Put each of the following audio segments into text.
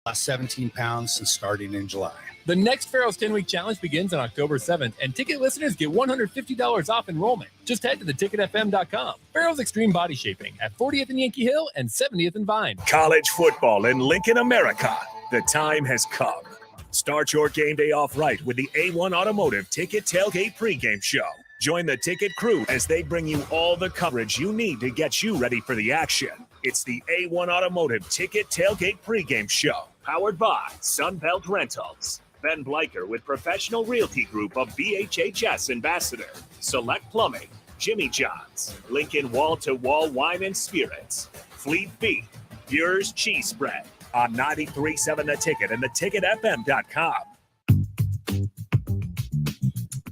Lost 17 pounds since starting in July. The next Pharaoh's 10-week challenge begins on October 7th, and ticket listeners get $150 off enrollment. Just head to theticketfm.com. Pharaoh's Extreme Body Shaping at 40th and Yankee Hill and 70th and Vine. College football in Lincoln, America. The time has come. Start your game day off right with the A1 Automotive Ticket Tailgate pregame show. Join the ticket crew as they bring you all the coverage you need to get you ready for the action. It's the A1 Automotive Ticket Tailgate pregame show, powered by Sunbelt Rentals. Ben Bleicher with Professional Realty Group of BHHS Ambassador. Select Plumbing, Jimmy John's, Lincoln Wall-to-Wall Wine and Spirits, Fleet Feet, Yours Cheese Spread on 93.7 The Ticket and theticketfm.com.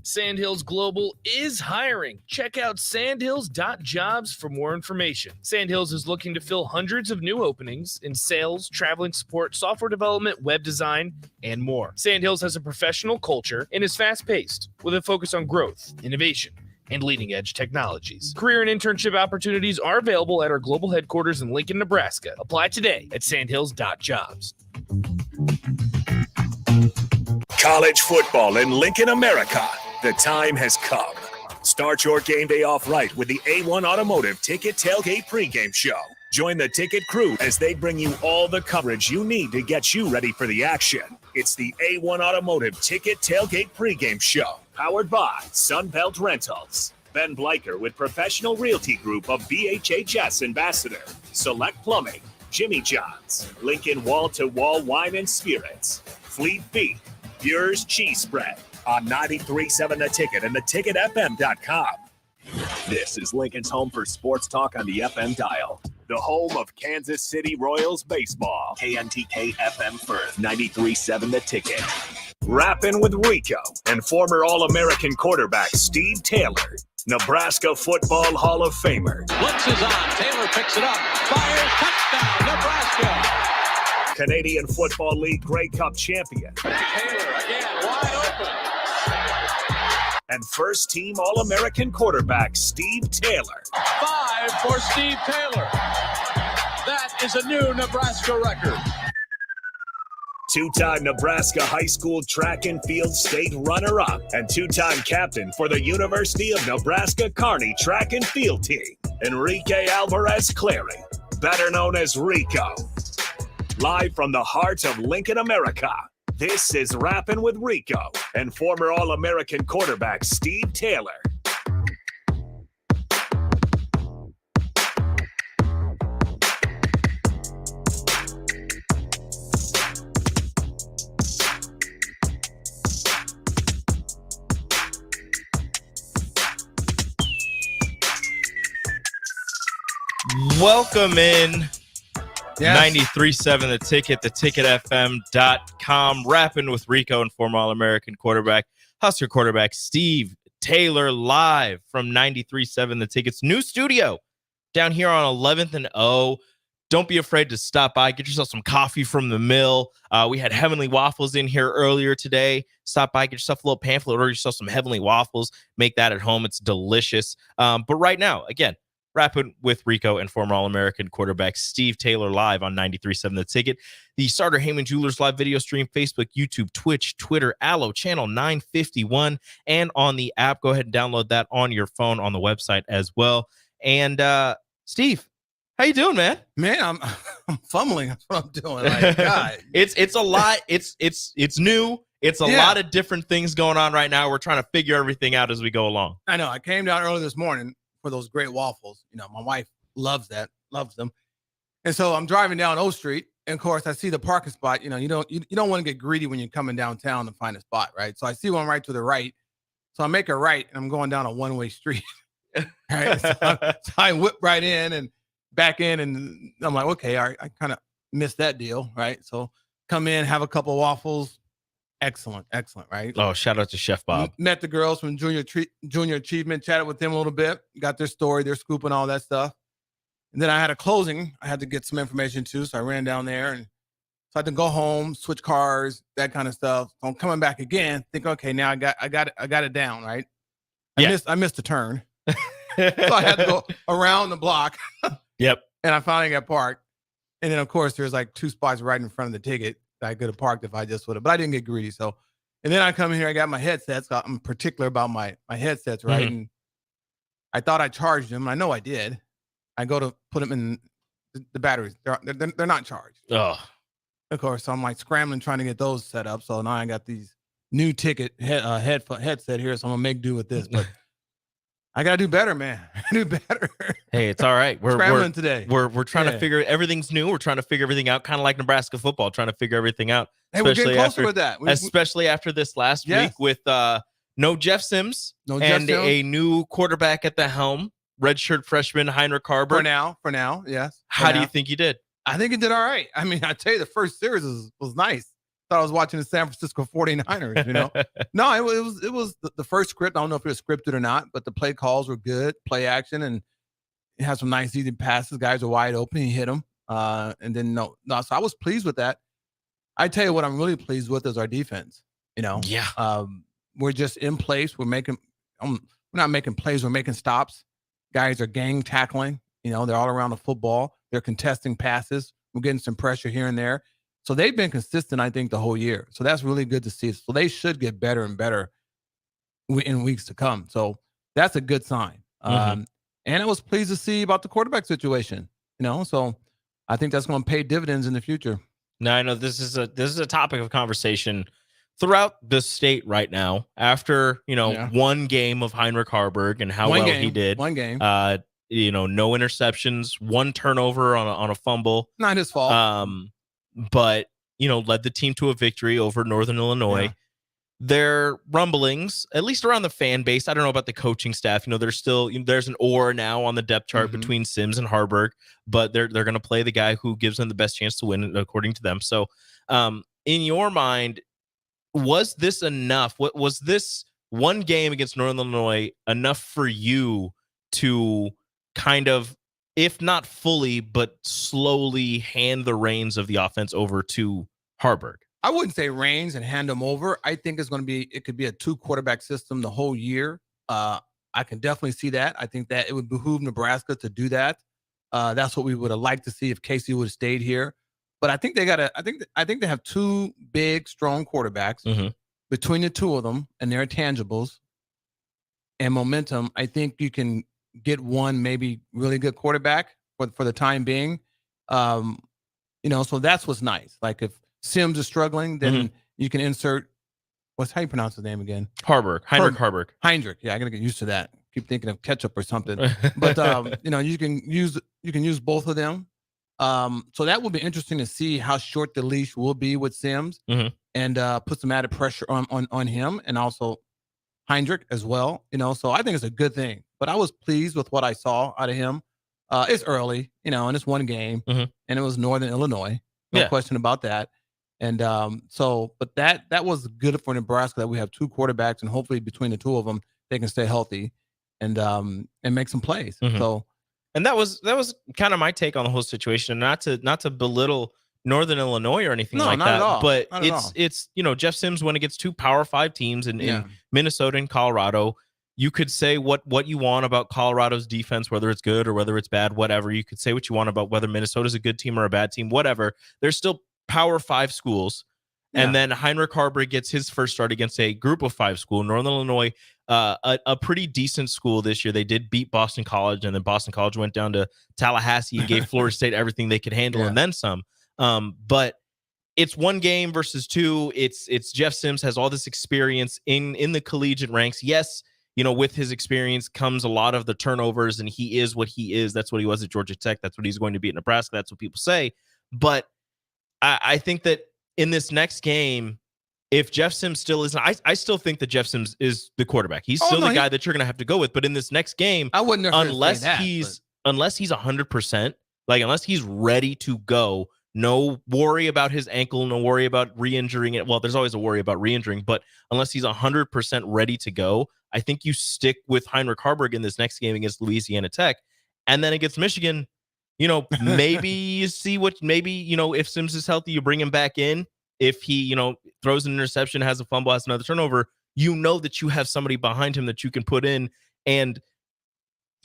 Sandhills Global is hiring. Check out sandhills.jobs for more information. Sandhills is looking to fill hundreds of new openings in sales, traveling support, software development, web design, and more. Sandhills has a professional culture and is fast-paced with a focus on growth, innovation, and leading-edge technologies. Career and internship opportunities are available at our global headquarters in Lincoln, Nebraska. Apply today at sandhills.jobs. College football in Lincoln, America. The time has come. Start your game day off right with the A1 Automotive Ticket Tailgate pregame show. Join the ticket crew as they bring you all the coverage you need to get you ready for the action. It's the A1 Automotive Ticket Tailgate pregame show, powered by Sunbelt Rentals. Ben Bleicher with Professional Realty Group of BHHS Ambassador. Select Plumbing, Jimmy John's, Lincoln Wall-to-Wall Wine and Spirits, Fleet Feet, Yours Cheese Spread on 93.7 The Ticket and theticketfm.com. This is Lincoln's home for sports talk on the FM dial. The home of Kansas City Royals baseball. KNTK FM Firth, 93.7 The Ticket. Rappin with Rico and former All-American quarterback Steve Taylor. Nebraska Football Hall of Famer. Blitz is on. Taylor picks it up. Fires. Touchdown, Nebraska. Canadian Football League Grey Cup champion. Taylor again, wide open. And first-team All-American quarterback Steve Taylor. 5 for Steve Taylor. That is a new Nebraska record. Two-time Nebraska high school track and field state runner-up and two-time captain for the University of Nebraska Kearney track and field team, Enrique Alvarez Clary, better known as Rico. Live from the heart of Lincoln, America, this is Rappin' with Rico and former All-American quarterback Steve Taylor. Welcome in. Yes. 93.7 The Ticket, theticketfm.com. Rapping with Rico and former All-American quarterback, Husker quarterback Steve Taylor, live from 93.7 The Ticket's new studio down here on 11th and O. Don't be afraid to stop by. Get yourself some coffee from the mill. We had Heavenly Waffles in here earlier today. Stop by, get yourself a little pamphlet, order yourself some Heavenly Waffles. Make that at home. It's delicious. But right now, again, Rapping with Rico and former All-American quarterback Steve Taylor, live on 93.7 The Ticket, the Starter Heyman Jewelers live video stream, Facebook, YouTube, Twitch, Twitter, Allo, channel 951, and on the app. Go ahead and download that on your phone on the website as well. And Steve, how you doing, man? Man, I'm fumbling. That's what I'm doing. Like, God. It's a lot. It's new. It's a lot of different things going on right now. We're trying to figure everything out as we go along. I know. I came down early this morning for those great waffles. You know, my wife loves them. And so I'm driving down O Street, and of course I see the parking spot. You know, you don't want to get greedy when you're coming downtown to find a spot, right? So I see one right to the right. So I make a right, and I'm going down a one-way street. Right? So I whip right in and back in, and I'm like, okay, I kind of missed that deal, right? So come in, have a couple of waffles. Excellent, right? Oh, shout out to Chef Bob. Met the girls from Junior Achievement, chatted with them a little bit, got their story, their scoop, and all that stuff. And then I had a closing. I had to get some information too, so I ran down there, and so I had to go home, switch cars, that kind of stuff. So I'm coming back again, think, okay, now I got it down, right? I missed a turn, so I had to go around the block. Yep. And I finally got parked. And then, of course, there's like 2 spots right in front of the ticket that I could have parked if I just would have. But I didn't get greedy. So, and then I come in here, I got my headsets. I'm particular about my headsets, right? Mm-hmm. And I thought I charged them. I know I did. I go to put them in the batteries. They're not charged. Oh, Of course, so I'm like scrambling trying to get those set up. So now I got these new ticket headset here. So I'm gonna make do with this. But I gotta do better, man. Do better. hey, it's all right. Scrambling today. We're trying to figure everything's new. We're trying to figure everything out, kind of like Nebraska football, trying to figure everything out. Hey, we're getting closer with that. Especially after this last week with no Jeff Sims and a new quarterback at the helm, redshirt freshman Heinrich Harburg. For now, yes. How do you think you did? I think it did all right. I mean, I tell you, the first series was nice. Thought I was watching the San Francisco 49ers, you know? No, it was the first script. I don't know if it was scripted or not, but the play calls were good, play action, and it had some nice easy passes. Guys are wide open. He hit them. And then no. So I was pleased with that. I tell you what I'm really pleased with is our defense. You know? Yeah. We're just in place. We're not making plays. We're making stops. Guys are gang tackling. You know, they're all around the football. They're contesting passes. We're getting some pressure here and there. So they've been consistent, I think, the whole year. So that's really good to see. So they should get better and better in weeks to come. So that's a good sign. And I was pleased to see about the quarterback situation. You know, so I think that's going to pay dividends in the future. Now I know this is a topic of conversation throughout the state right now. After one game of Heinrich Harburg and how he did. One game. No interceptions, one turnover on a fumble. Not his fault. But led the team to a victory over Northern Illinois. Yeah. There rumblings, at least around the fan base. I don't know about the coaching staff. There's an or now on the depth chart between Sims and Harburg, but they're going to play the guy who gives them the best chance to win, according to them. So, in your mind, was this enough? What was this one game against Northern Illinois enough for you to kind of, if not fully, but slowly hand the reins of the offense over to Harburg? I wouldn't say reins and hand them over. I think it could be a 2-quarterback system the whole year. I can definitely see that. I think that it would behoove Nebraska to do that. That's what we would have liked to see if Casey would have stayed here. But I think they have 2 big, strong quarterbacks between the 2 of them and their intangibles and momentum. I think you can get one maybe really good quarterback for the time being. So that's what's nice. Like if Sims is struggling, then you can insert how you pronounce his name again? Heinrich Harburg. Heinrich. Yeah, I gotta get used to that. Keep thinking of ketchup or something. But you can use both of them. So that will be interesting to see how short the leash will be with Sims and put some added pressure on him and also Heinrich as well. So I think it's a good thing. But I was pleased with what I saw out of him. It's early, and it's one game, and it was Northern Illinois. No question about that. And but that was good for Nebraska that we have 2 quarterbacks, and hopefully between the 2 of them, they can stay healthy and make some plays. So, and that was kind of my take on the whole situation. Not to belittle Northern Illinois or anything like that, but it's Jeff Sims when it gets 2 Power 5 teams in Minnesota and Colorado. You could say what you want about Colorado's defense, whether it's good or whether it's bad, whatever. You could say what you want about whether Minnesota's a good team or a bad team, whatever. They're still Power 5 schools. Yeah. And then Heinrich Harburg gets his first start against a group of 5 school. Northern Illinois, a pretty decent school this year. They did beat Boston College, and then Boston College went down to Tallahassee and gave Florida State everything they could handle and then some. But it's 1 game versus 2. It's Jeff Sims has all this experience in the collegiate ranks. Yes, with his experience comes a lot of the turnovers, and he is what he is. That's what he was at Georgia Tech. That's what he's going to be at Nebraska. That's what people say. But I think that in this next game, if Jeff Sims still isn't, I still think that Jeff Sims is the quarterback. He's still the guy that you're going to have to go with. But in this next game, I wouldn't unless he's 100%, like unless he's ready to go, no worry about his ankle, no worry about re-injuring it. Well, there's always a worry about re-injuring, but unless he's 100% ready to go, I think you stick with Heinrich Harburg in this next game against Louisiana Tech, and then against Michigan. Maybe you see if Sims is healthy, you bring him back in. If he, throws an interception, has a fumble, has another turnover, that you have somebody behind him that you can put in. And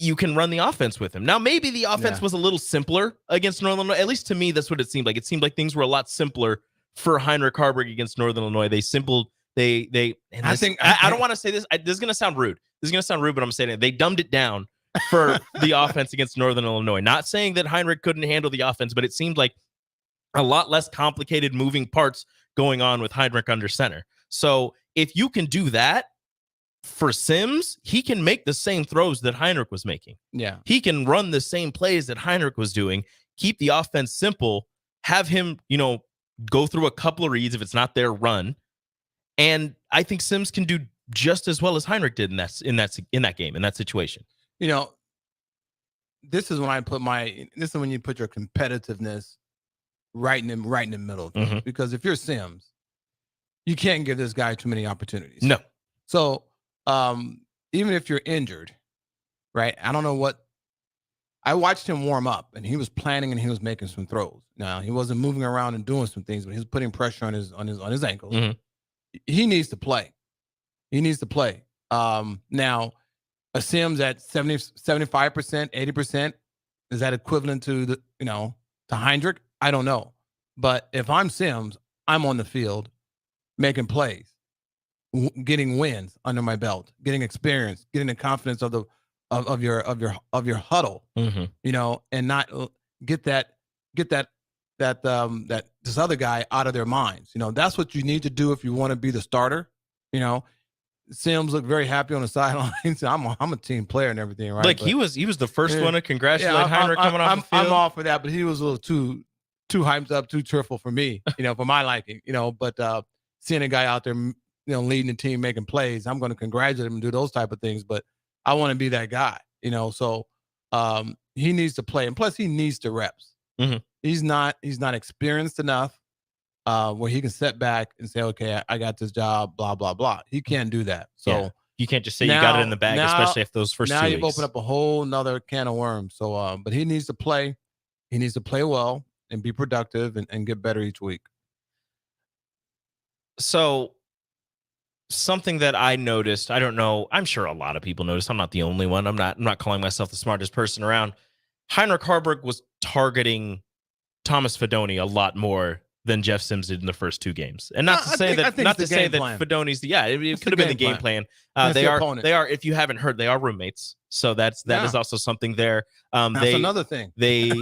you can run the offense with him. Now, maybe the offense was a little simpler against Northern Illinois. At least to me, that's what it seemed like. It seemed like things were a lot simpler for Heinrich Harburg against Northern Illinois. I don't want to say this. This is going to sound rude. But I'm saying it. They dumbed it down for the offense against Northern Illinois. Not saying that Heinrich couldn't handle the offense, but it seemed like a lot less complicated moving parts going on with Heinrich under center. So if you can do that for Sims, he can make the same throws that Heinrich was making. Yeah. He can run the same plays that Heinrich was doing, keep the offense simple, have him, go through a couple of reads if it's not their run. And I think Sims can do just as well as Heinrich did in that game, in that situation. This is when you put your competitiveness right in the middle of it. Because if you're Sims, you can't give this guy too many opportunities. No. So even if you're injured, right? I don't know what. I watched him warm up, and he was planning and he was making some throws. Now he wasn't moving around and doing some things, but he was putting pressure on his ankles. He needs to play. Now, a Sims at 70, 75%, 80%, is that equivalent to to Heinrich? I don't know. But if I'm Sims, I'm on the field making plays, getting wins under my belt, getting experience, getting the confidence of your huddle, and not get that this other guy out of their minds. That's what you need to do if you want to be the starter. Sims looked very happy on the sidelines. I'm a team player and everything, right? Like he was the first one to congratulate Heinrich coming off the field. I'm all for that, but he was a little too hyped up, too cheerful for me, for my liking, but seeing a guy out there, leading the team, making plays, I'm going to congratulate him and do those type of things, but I want to be that guy, so he needs to play. And plus he needs the reps. He's not experienced enough where he can sit back and say, okay, I got this job, blah, blah, blah. He can't do that. So you can't just say you got it in the bag, especially if those first 2 weeks. Now you've opened up a whole nother can of worms. So, but he needs to play. He needs to play well and be productive and get better each week. So something that I noticed, I don't know, I'm sure a lot of people noticed. I'm not the only one. I'm not calling myself the smartest person around. Heinrich Harburg was targeting Thomas Fedoni a lot more than Jeff Sims did in the first 2 games. And not to say that Fedoni's it could have been the game plan. They are, if you haven't heard, they are roommates. So that is also something there. That's another thing. They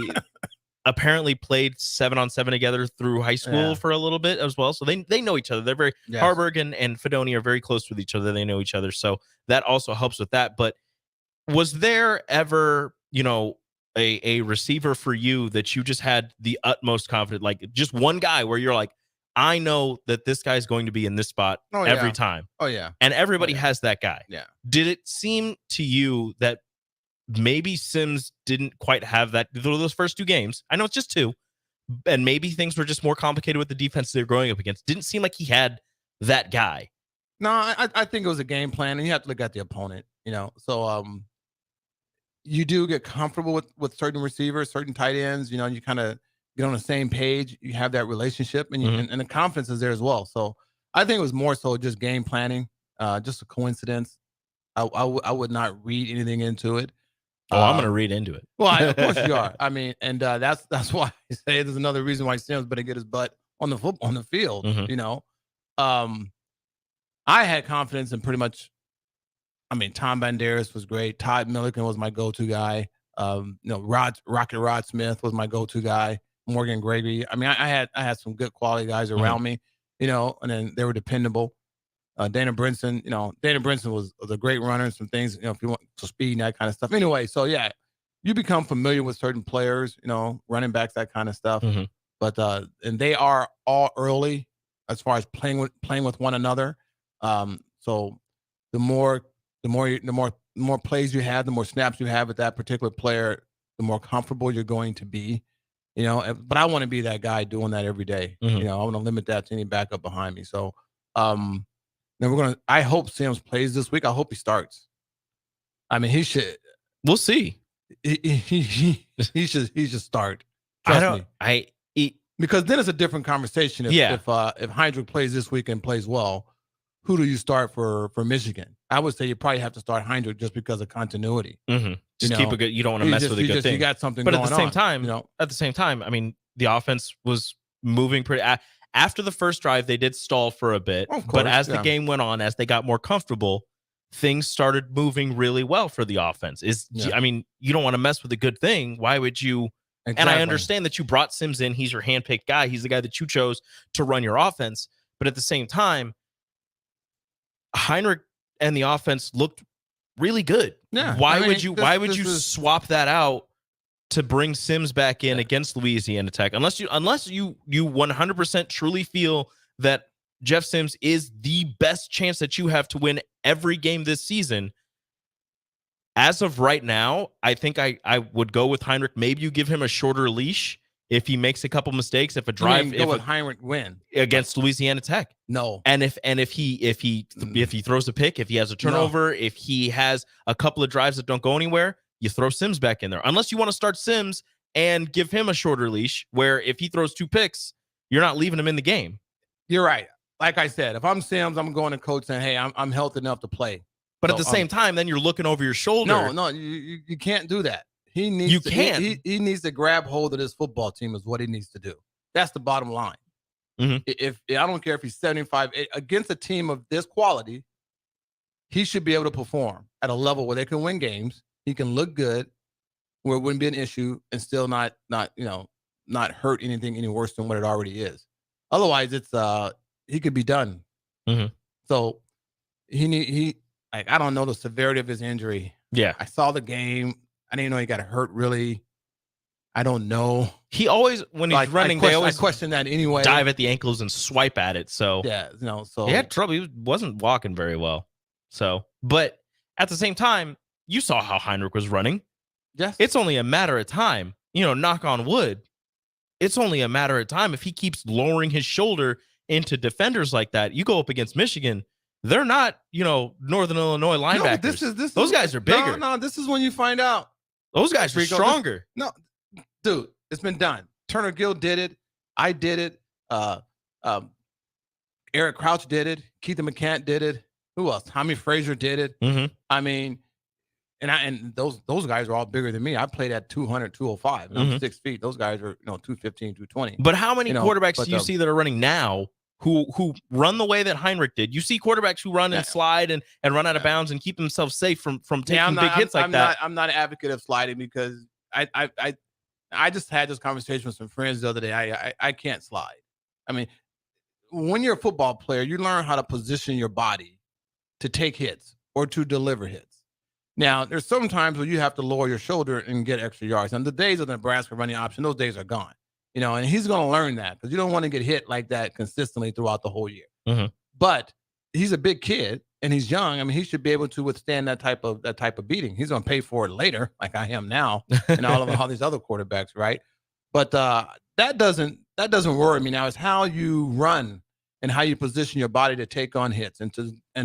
apparently played 7-on-7 together through high school for a little bit as well. So they know each other. They're very Harburg and Fedoni are very close with each other. They know each other. So that also helps with that. But was there ever, a receiver for you that you just had the utmost confidence, like just one guy where you're like, I know that this guy's going to be in this spot every time. Oh yeah. And everybody has that guy. Yeah. Did it seem to you that maybe Sims didn't quite have that those first 2 games? I know it's just 2, and maybe things were just more complicated with the defense they're going up against. Didn't seem like he had that guy. No, I think it was a game plan, and you have to look at the opponent, So you do get comfortable with certain receivers, certain tight ends, you kind of get on the same page. You have that relationship, and and the confidence is there as well. So I think it was more so just game planning, just a coincidence. I would not read anything into it. I'm going to read into it. Well, of course you are. I mean, and that's why I say there's another reason why Sims better get his butt on the field. I had confidence in pretty much. I mean, Tom Banderas was great. Todd Milliken was my go-to guy. Rocket Rod Smith was my go-to guy. Morgan Gregory. I mean, I had some good quality guys around me, and then they were dependable. Dana Brinson, Dana Brinson was a great runner and some things, if you want to speed and that kind of stuff. Anyway, so yeah, you become familiar with certain players, running backs, that kind of stuff. But and they are all early as far as playing with one another. So the more plays you have, the more snaps you have with that particular player, the more comfortable you're going to be, but I want to be that guy doing that every day. I want to limit that to any backup behind me. So, then I hope Sims plays this week. I hope he starts. I mean, he should. We'll see. He should start. Trust me. Because then it's a different conversation. If Heinrich plays this week and plays well, who do you start for Michigan? I would say you probably have to start Heinrich just because of continuity. Mm-hmm. Just keep a good. You don't want to mess with a good thing. You got something but going at the same time, I mean, the offense was moving pretty. After the first drive, they did stall for a bit, but as the game went on, as they got more comfortable, things started moving really well for the offense. I mean, you don't want to mess with a good thing. Why would you? Exactly. And I understand that you brought Sims in. He's your handpicked guy. He's the guy that you chose to run your offense. But at the same time, Heinrich and the offense looked really good. Yeah. Why would you swap that out to bring Sims back in against Louisiana Tech? Unless you 100% truly feel that Jeff Sims is the best chance that you have to win every game this season. As of right now, I think I would go with Heinrich. Maybe you give him a shorter leash if he makes a couple mistakes. If a drive, Heinrich win against Louisiana Tech, no. And if he throws a pick, if he has a turnover, if he has a couple of drives that don't go anywhere, you throw Sims back in there. Unless you want to start Sims and give him a shorter leash, where if he throws 2 picks, you're not leaving him in the game. You're right. Like I said, if I'm Sims, I'm going to coach saying, "Hey, I'm healthy enough to play." But at the same time, then you're looking over your shoulder. No, you can't do that. He needs he needs to grab hold of this football team is what he needs to do. That's the bottom line. Mm-hmm. If I don't care if he's 75 against a team of this quality, he should be able to perform at a level where they can win games. He can look good, where it wouldn't be an issue, and still not hurt anything any worse than what it already is. Otherwise, it's he could be done. Mm-hmm. So I don't know the severity of his injury. Yeah. I saw the game. I didn't know he got hurt really. I don't know. He always, when he's running, they always question that anyway. Dive at the ankles and swipe at it. So yeah, so he had trouble. He wasn't walking very well. So, but at the same time, you saw how Heinrich was running. Yes. It's only a matter of time. Knock on wood. It's only a matter of time if he keeps lowering his shoulder into defenders like that. You go up against Michigan. They're not, Northern Illinois linebackers. No, those guys are bigger. No, this is when you find out. Those guys are stronger. No, dude, it's been done. Turner Gill did it. I did it. Eric Crouch did it. Keith McCant did it. Who else? Tommy Frazier did it. Mm-hmm. I mean, and those guys are all bigger than me. I played at 200, 205, and I'm 6 feet. Those guys are 215, 220. But how many quarterbacks do you see that are running now who run the way that Heinrich did? You see quarterbacks who run and slide and run out of bounds and keep themselves safe from taking big hits like that. I'm not an advocate of sliding because I just had this conversation with some friends the other day. I can't slide. I mean, when you're a football player, you learn how to position your body to take hits or to deliver hits. Now, there's some times where you have to lower your shoulder and get extra yards. And the days of the Nebraska running option, those days are gone. And he's going to learn that because you don't want to get hit like that consistently throughout the whole year. Mm-hmm. But he's a big kid and he's young. I mean, he should be able to withstand that type of beating. He's going to pay for it later, like I am now, and all these other quarterbacks, right? But that doesn't worry me now. It's how you run and how you position your body to take on hits and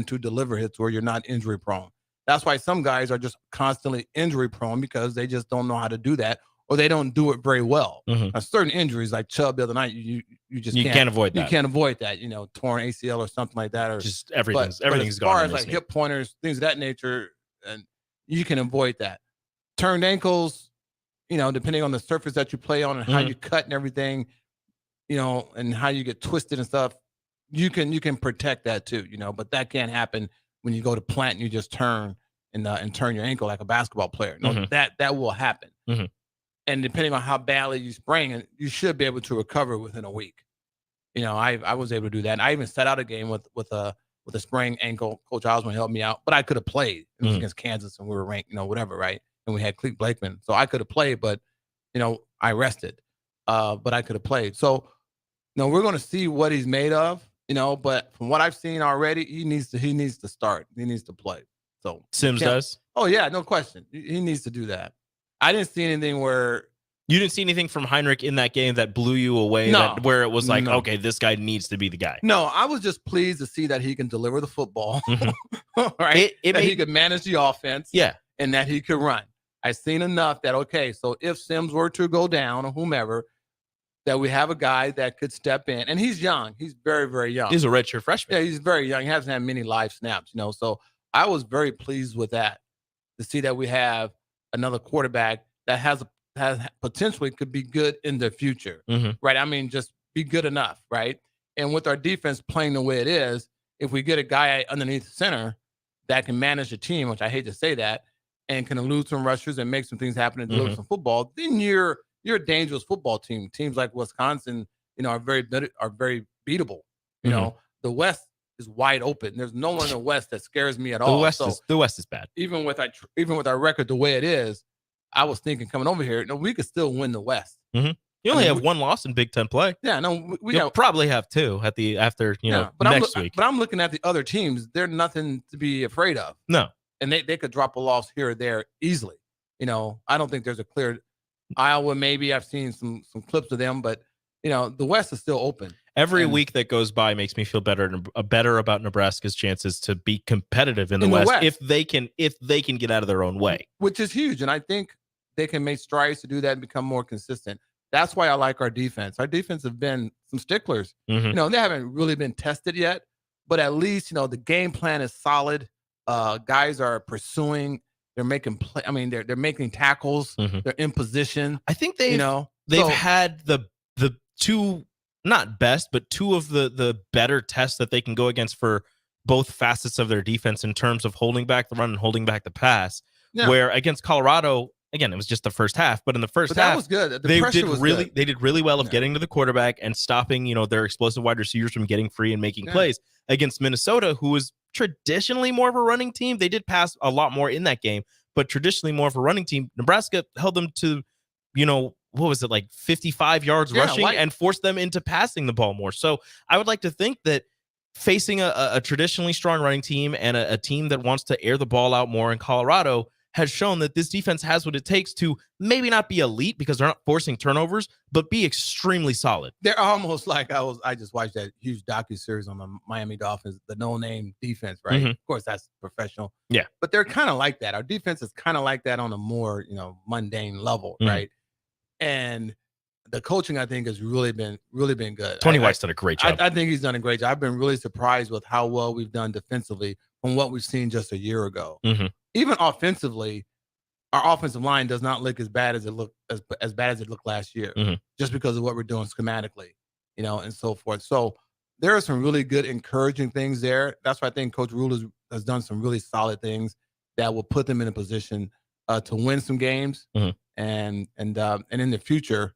to deliver hits where you're not injury prone. That's why some guys are just constantly injury prone because they just don't know how to do that. Or they don't do it very well. Mm-hmm. Certain injuries, like Chubb the other night, you just can't avoid that. You can't avoid that. torn ACL or something like that, or just everything's gone. As far as like hip pointers, things of that nature, and you can avoid that. Turned ankles, depending on the surface that you play on and how you cut and everything, and how you get twisted and stuff, you can protect that too. But that can't happen when you go to plant and you just turn and turn your ankle like a basketball player. No, that will happen. Mm-hmm. And depending on how badly you sprain, you should be able to recover within a week. I was able to do that. And I even set out a game with a sprained ankle. Coach Osborne helped me out, but I could have played. It was against Kansas, and we were ranked, whatever, right? And we had Clete Blakeman, so I could have played, but I rested. But I could have played. So, we're going to see what he's made of. But from what I've seen already, he needs to start. He needs to play. So Sims does. Oh yeah, no question. He needs to do that. I didn't see anything where you didn't see anything from Heinrich in that game that blew you away. Where it was like, okay, this guy needs to be the guy. No, I was just pleased to see that he can deliver the football, right? He could manage the offense, and that he could run. I seen enough that so if Sims were to go down or whomever, that we have a guy that could step in, and he's young. He's very, very young. He's a redshirt freshman. Yeah, he's very young. He hasn't had many live snaps, So I was very pleased with that, to see that we have another quarterback that has potentially could be good in the future, right? I mean, just be good enough, right? And with our defense playing the way it is, if we get a guy underneath the center that can manage the team, which I hate to say that, and can elude some rushers and make some things happen and deliver some football, then you're a dangerous football team. Teams like Wisconsin, are very beatable. You know, the West is wide open. There's no one in the West that scares me at all. The West is bad. Even with our record the way it is, I was thinking coming over here, we could still win the West. You only have one loss in Big Ten play. Yeah, no, You'll probably have two after next week. But I'm looking at the other teams. They're nothing to be afraid of. No, and they could drop a loss here or there easily. I don't think there's a clear Iowa. Maybe I've seen some clips of them, but the West is still open. Every week that goes by makes me feel better about Nebraska's chances to be competitive in the West if they can get out of their own way, which is huge. And I think they can make strides to do that and become more consistent. That's why I like our defense. Our defense have been some sticklers. They haven't really been tested yet, but at least the game plan is solid. Guys are pursuing. They're making play. I mean, they're making tackles. They're in position. I think they've had the two, not best, but two of the better tests that they can go against for both facets of their defense in terms of holding back the run and holding back the pass. Yeah. Where against Colorado, again, it was just the first half, but in the first half, that was good. They did really well of getting to the quarterback and stopping, their explosive wide receivers from getting free and making plays. Against Minnesota, who was traditionally more of a running team, they did pass a lot more in that game, but traditionally more of a running team. Nebraska held them to, what was it, like 55 yards rushing and forced them into passing the ball more. So I would like to think that facing a traditionally strong running team and a team that wants to air the ball out more in Colorado has shown that this defense has what it takes to maybe not be elite because they're not forcing turnovers, but be extremely solid. They're almost like I just watched that huge docuseries on the Miami Dolphins, the no-name defense, right? Of course, that's professional. Yeah. But they're kind of like that. Our defense is kind of like that on a more, mundane level, right? And the coaching, I think, has really been good. Tony White's done a great job. I think he's done a great job. I've been really surprised with how well we've done defensively from what we've seen just a year ago. Even offensively, our offensive line does not look as bad as it looked last year, just because of what we're doing schematically, and so forth. So there are some really good, encouraging things there. That's why I think Coach Rule has done some really solid things that will put them in a position to win some games and in the future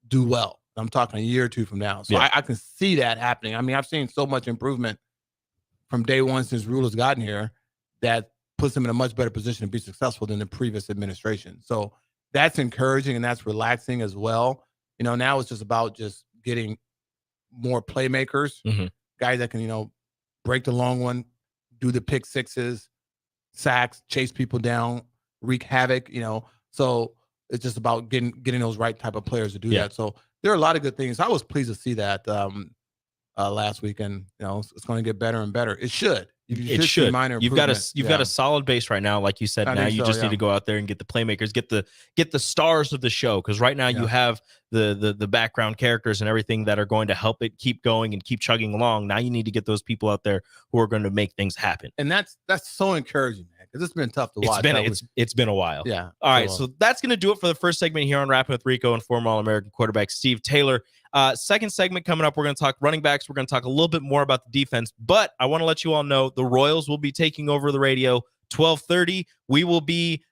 do well. I'm talking a year or two from now. So I can see that happening. I mean, I've seen so much improvement from day one since Rule has gotten here that puts them in a much better position to be successful than the previous administration. So that's encouraging and that's relaxing as well. Now it's just about just getting more playmakers, guys that can, break the long one, do the pick sixes, sacks, chase people down, wreak havoc, So it's just about getting those right type of players to do that. So there are a lot of good things. I was pleased to see that last weekend. It's going to get better and better. It should. It should. You've got a solid base right now, like you said. Now you just need to go out there and get the playmakers, get the stars of the show. Because right now you have the background characters and everything that are going to help it keep going and keep chugging along. Now you need to get those people out there who are going to make things happen. And that's so encouraging, man, because it's been tough to watch. It's been a while. Yeah. All right, so that's going to do it for the first segment here on Rappin' with Rico and former All-American quarterback Steve Taylor. Second segment coming up, we're going to talk running backs. We're going to talk a little bit more about the defense, but I want to let you all know the Royals will be taking over the radio 12:30. We will be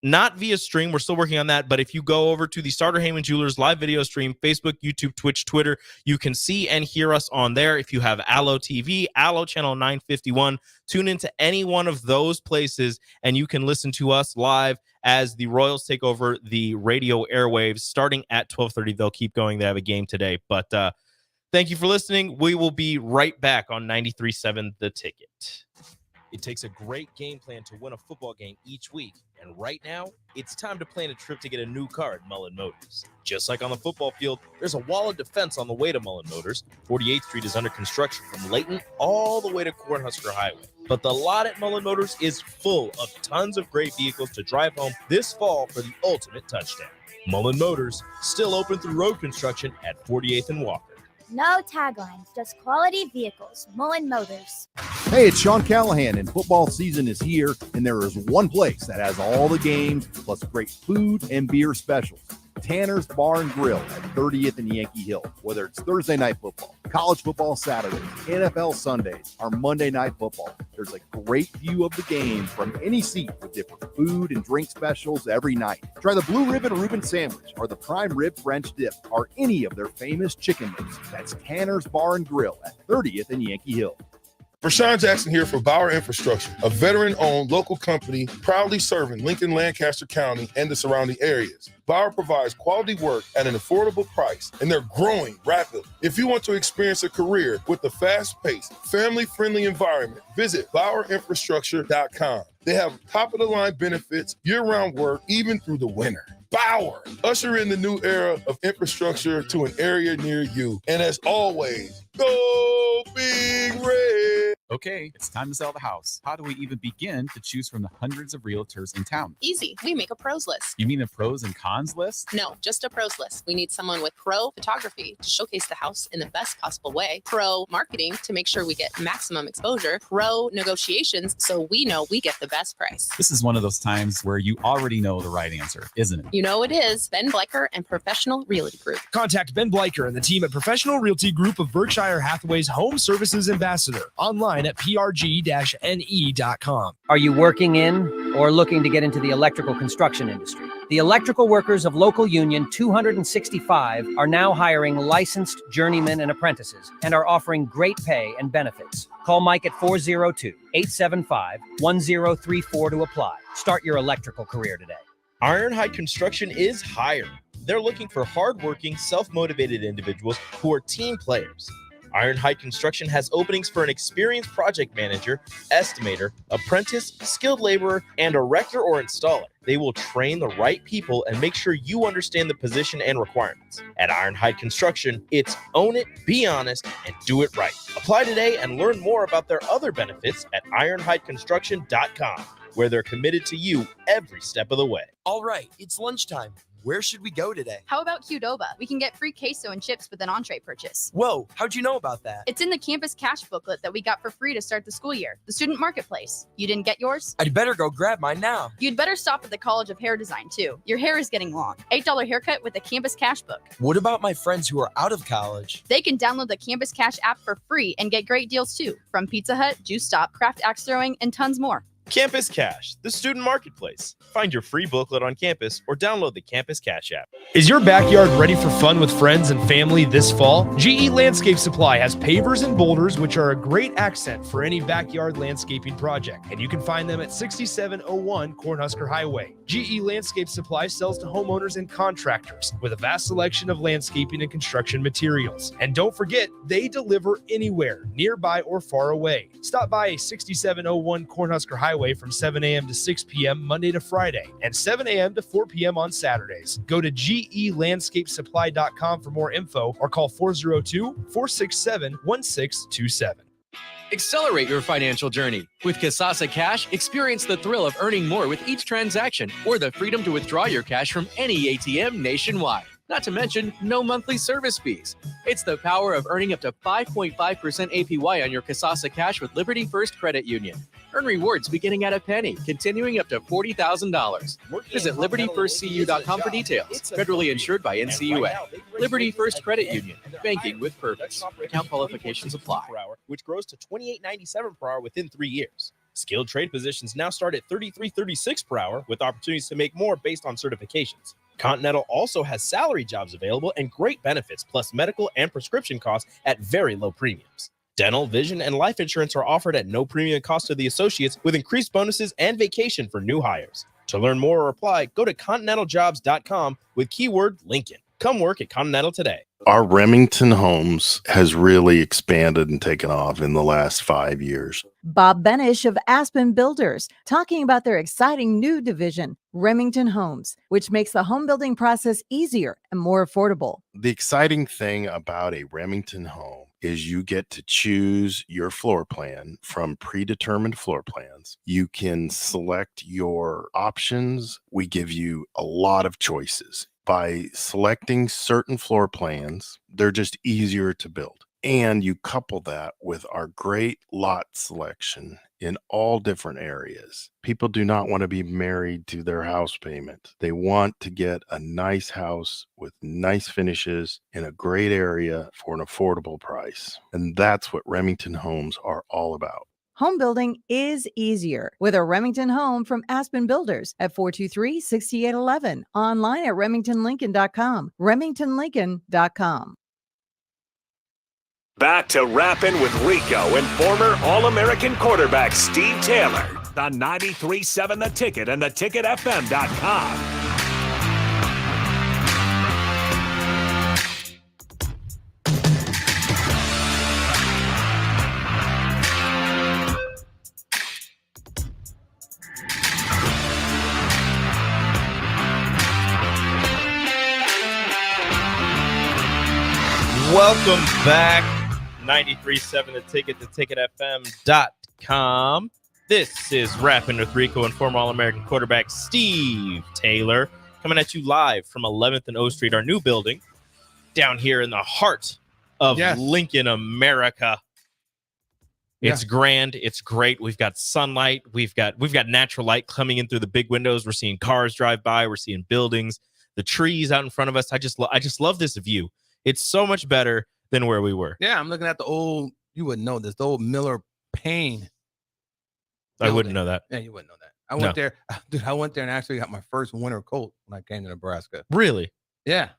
not via stream. We're still working on that, but if you go over to the Starter Heyman Jewelers live video stream, Facebook, YouTube, Twitch, Twitter, you can see and hear us on there. If you have Allo TV, Allo channel 951, tune into any one of those places and you can listen to us live as the Royals take over the radio airwaves starting at 12:30. They'll keep going. They have a game today. But thank you for listening. We will be right back on 93.7 The Ticket. It takes a great game plan to win a football game each week. And right now, it's time to plan a trip to get a new car at Mullen Motors. Just like on the football field, there's a wall of defense on the way to Mullen Motors. 48th Street is under construction from Layton all the way to Cornhusker Highway. But the lot at Mullen Motors is full of tons of great vehicles to drive home this fall for the ultimate touchdown. Mullen Motors, still open through road construction at 48th and Walker. No taglines, just quality vehicles. Mullen Motors. Hey, it's Sean Callahan, and football season is here, and there is one place that has all the games, plus great food and beer specials. Tanner's Bar and Grill at 30th and Yankee Hill. Whether it's Thursday night football, college football Saturdays, NFL Sundays, or Monday night football, there's a great view of the game from any seat with different food and drink specials every night. Try the Blue Ribbon Reuben Sandwich or the Prime Rib French Dip or any of their famous chicken dips. That's Tanner's Bar and Grill at 30th and Yankee Hill. Rashawn Jackson here for Bauer Infrastructure, a veteran-owned local company proudly serving Lincoln, Lancaster County, and the surrounding areas. Bauer provides quality work at an affordable price, and they're growing rapidly. If you want to experience a career with a fast-paced, family-friendly environment, visit BauerInfrastructure.com. They have top-of-the-line benefits, year-round work, even through the winter. Bauer, usher in the new era of infrastructure to an area near you. And as always, go Big Red. Okay, it's time to sell the house. How do we even begin to choose from the hundreds of realtors in town? Easy. We make a pros list. You mean a pros and cons list? No, just a pros list. We need someone with pro photography to showcase the house in the best possible way, pro marketing to make sure we get maximum exposure, pro negotiations so we know we get the best price. This is one of those times where you already know the right answer, isn't it? You know it is. Ben Bleicher and Professional Realty Group. Contact Ben Bleicher and the team at Professional Realty Group of Berkshire Hathaway's Home Services Ambassador. Online at prg-ne.com. Are you working in or looking to get into the electrical construction industry? The electrical workers of Local Union 265 are now hiring licensed journeymen and apprentices and are offering great pay and benefits. Call Mike at 402-875-1034 to apply. Start your electrical career today. Ironhide Construction is hiring. They're looking for hardworking, self-motivated individuals who are team players. Ironhide Construction has openings for an experienced project manager, estimator, apprentice, skilled laborer, and erector or installer. They will train the right people and make sure you understand the position and requirements. At Ironhide Construction, it's own it, be honest, and do it right. Apply today and learn more about their other benefits at ironhideconstruction.com, where they're committed to you every step of the way. All right, it's lunchtime. Where should we go today? How about Qdoba? We can get free queso and chips with an entree purchase. Whoa, how'd you know about that? It's in the campus cash booklet that we got for free to start the school year. The student marketplace. You didn't get yours? I'd better go grab mine now. You'd better stop at the College of Hair Design too. Your hair is getting long. $8 haircut with the campus cash book. What about my friends who are out of college? They can download the Campus Cash app for free and get great deals too. From Pizza Hut, Juice Stop, Craft Axe Throwing, and tons more. Campus Cash, the student marketplace. Find your free booklet on campus or download the Campus Cash app. Is your backyard ready for fun with friends and family this fall? GE Landscape Supply has pavers and boulders, which are a great accent for any backyard landscaping project. And you can find them at 6701 Cornhusker Highway. GE Landscape Supply sells to homeowners and contractors with a vast selection of landscaping and construction materials. And don't forget, they deliver anywhere, nearby or far away. Stop by 6701 Cornhusker Highway from 7 a.m. to 6 p.m. Monday to Friday and 7 a.m. to 4 p.m. on Saturdays. Go to gelandscapesupply.com for more info or call 402-467-1627. Accelerate your financial journey. With Kasasa Cash, experience the thrill of earning more with each transaction or the freedom to withdraw your cash from any ATM nationwide. Not to mention, no monthly service fees. It's the power of earning up to 5.5% APY on your Kasasa Cash with Liberty First Credit Union. Earn rewards beginning at a penny, continuing up to $40,000. Visit libertyfirstcu.com for details. Federally insured by NCUA. Liberty First Credit Union. Banking with purpose. Account qualifications apply. Which grows to $28.97 per hour within 3 years. Skilled trade positions now start at $33.36 per hour with opportunities to make more based on certifications. Continental also has salary jobs available and great benefits, plus medical and prescription costs at very low premiums. Dental, vision, and life insurance are offered at no premium cost to the associates with increased bonuses and vacation for new hires. To learn more or apply, go to continentaljobs.com with keyword Lincoln. Come work at Continental today. Our Remington Homes has really expanded and taken off in the last 5 years. Bob Benish of Aspen Builders talking about their exciting new division, Remington Homes, which makes the home building process easier and more affordable. The exciting thing about a Remington home is you get to choose your floor plan from predetermined floor plans. You can select your options. We give you a lot of choices. By selecting certain floor plans, they're just easier to build. And you couple that with our great lot selection in all different areas. People do not want to be married to their house payment. They want to get a nice house with nice finishes in a great area for an affordable price. And that's what Remington Homes are all about. Home building is easier with a Remington home from Aspen Builders at 423-6811. Online at remingtonlincoln.com. remingtonlincoln.com. Back to Rappin' with Rico and former All-American quarterback Steve Taylor on 93.7 The Ticket and theticketfm.com. Welcome back. 93.7 The Ticket, theticketfm.com. This is Rappin' with Rico and former All-American quarterback Steve Taylor coming at you live from 11th and O Street, our new building down here in the heart of Lincoln, America. It's grand. It's great. We've got sunlight. We've got natural light coming in through the big windows. We're seeing cars drive by. We're seeing buildings, the trees out in front of us. I just love this view. It's so much better than where we were. Yeah, I'm looking at the old, you wouldn't know this, the old Miller Payne. I wouldn't know that. Yeah, you wouldn't know that. I went there, dude. I went there and actually got my first winter coat when I came to Nebraska. Really? Yeah.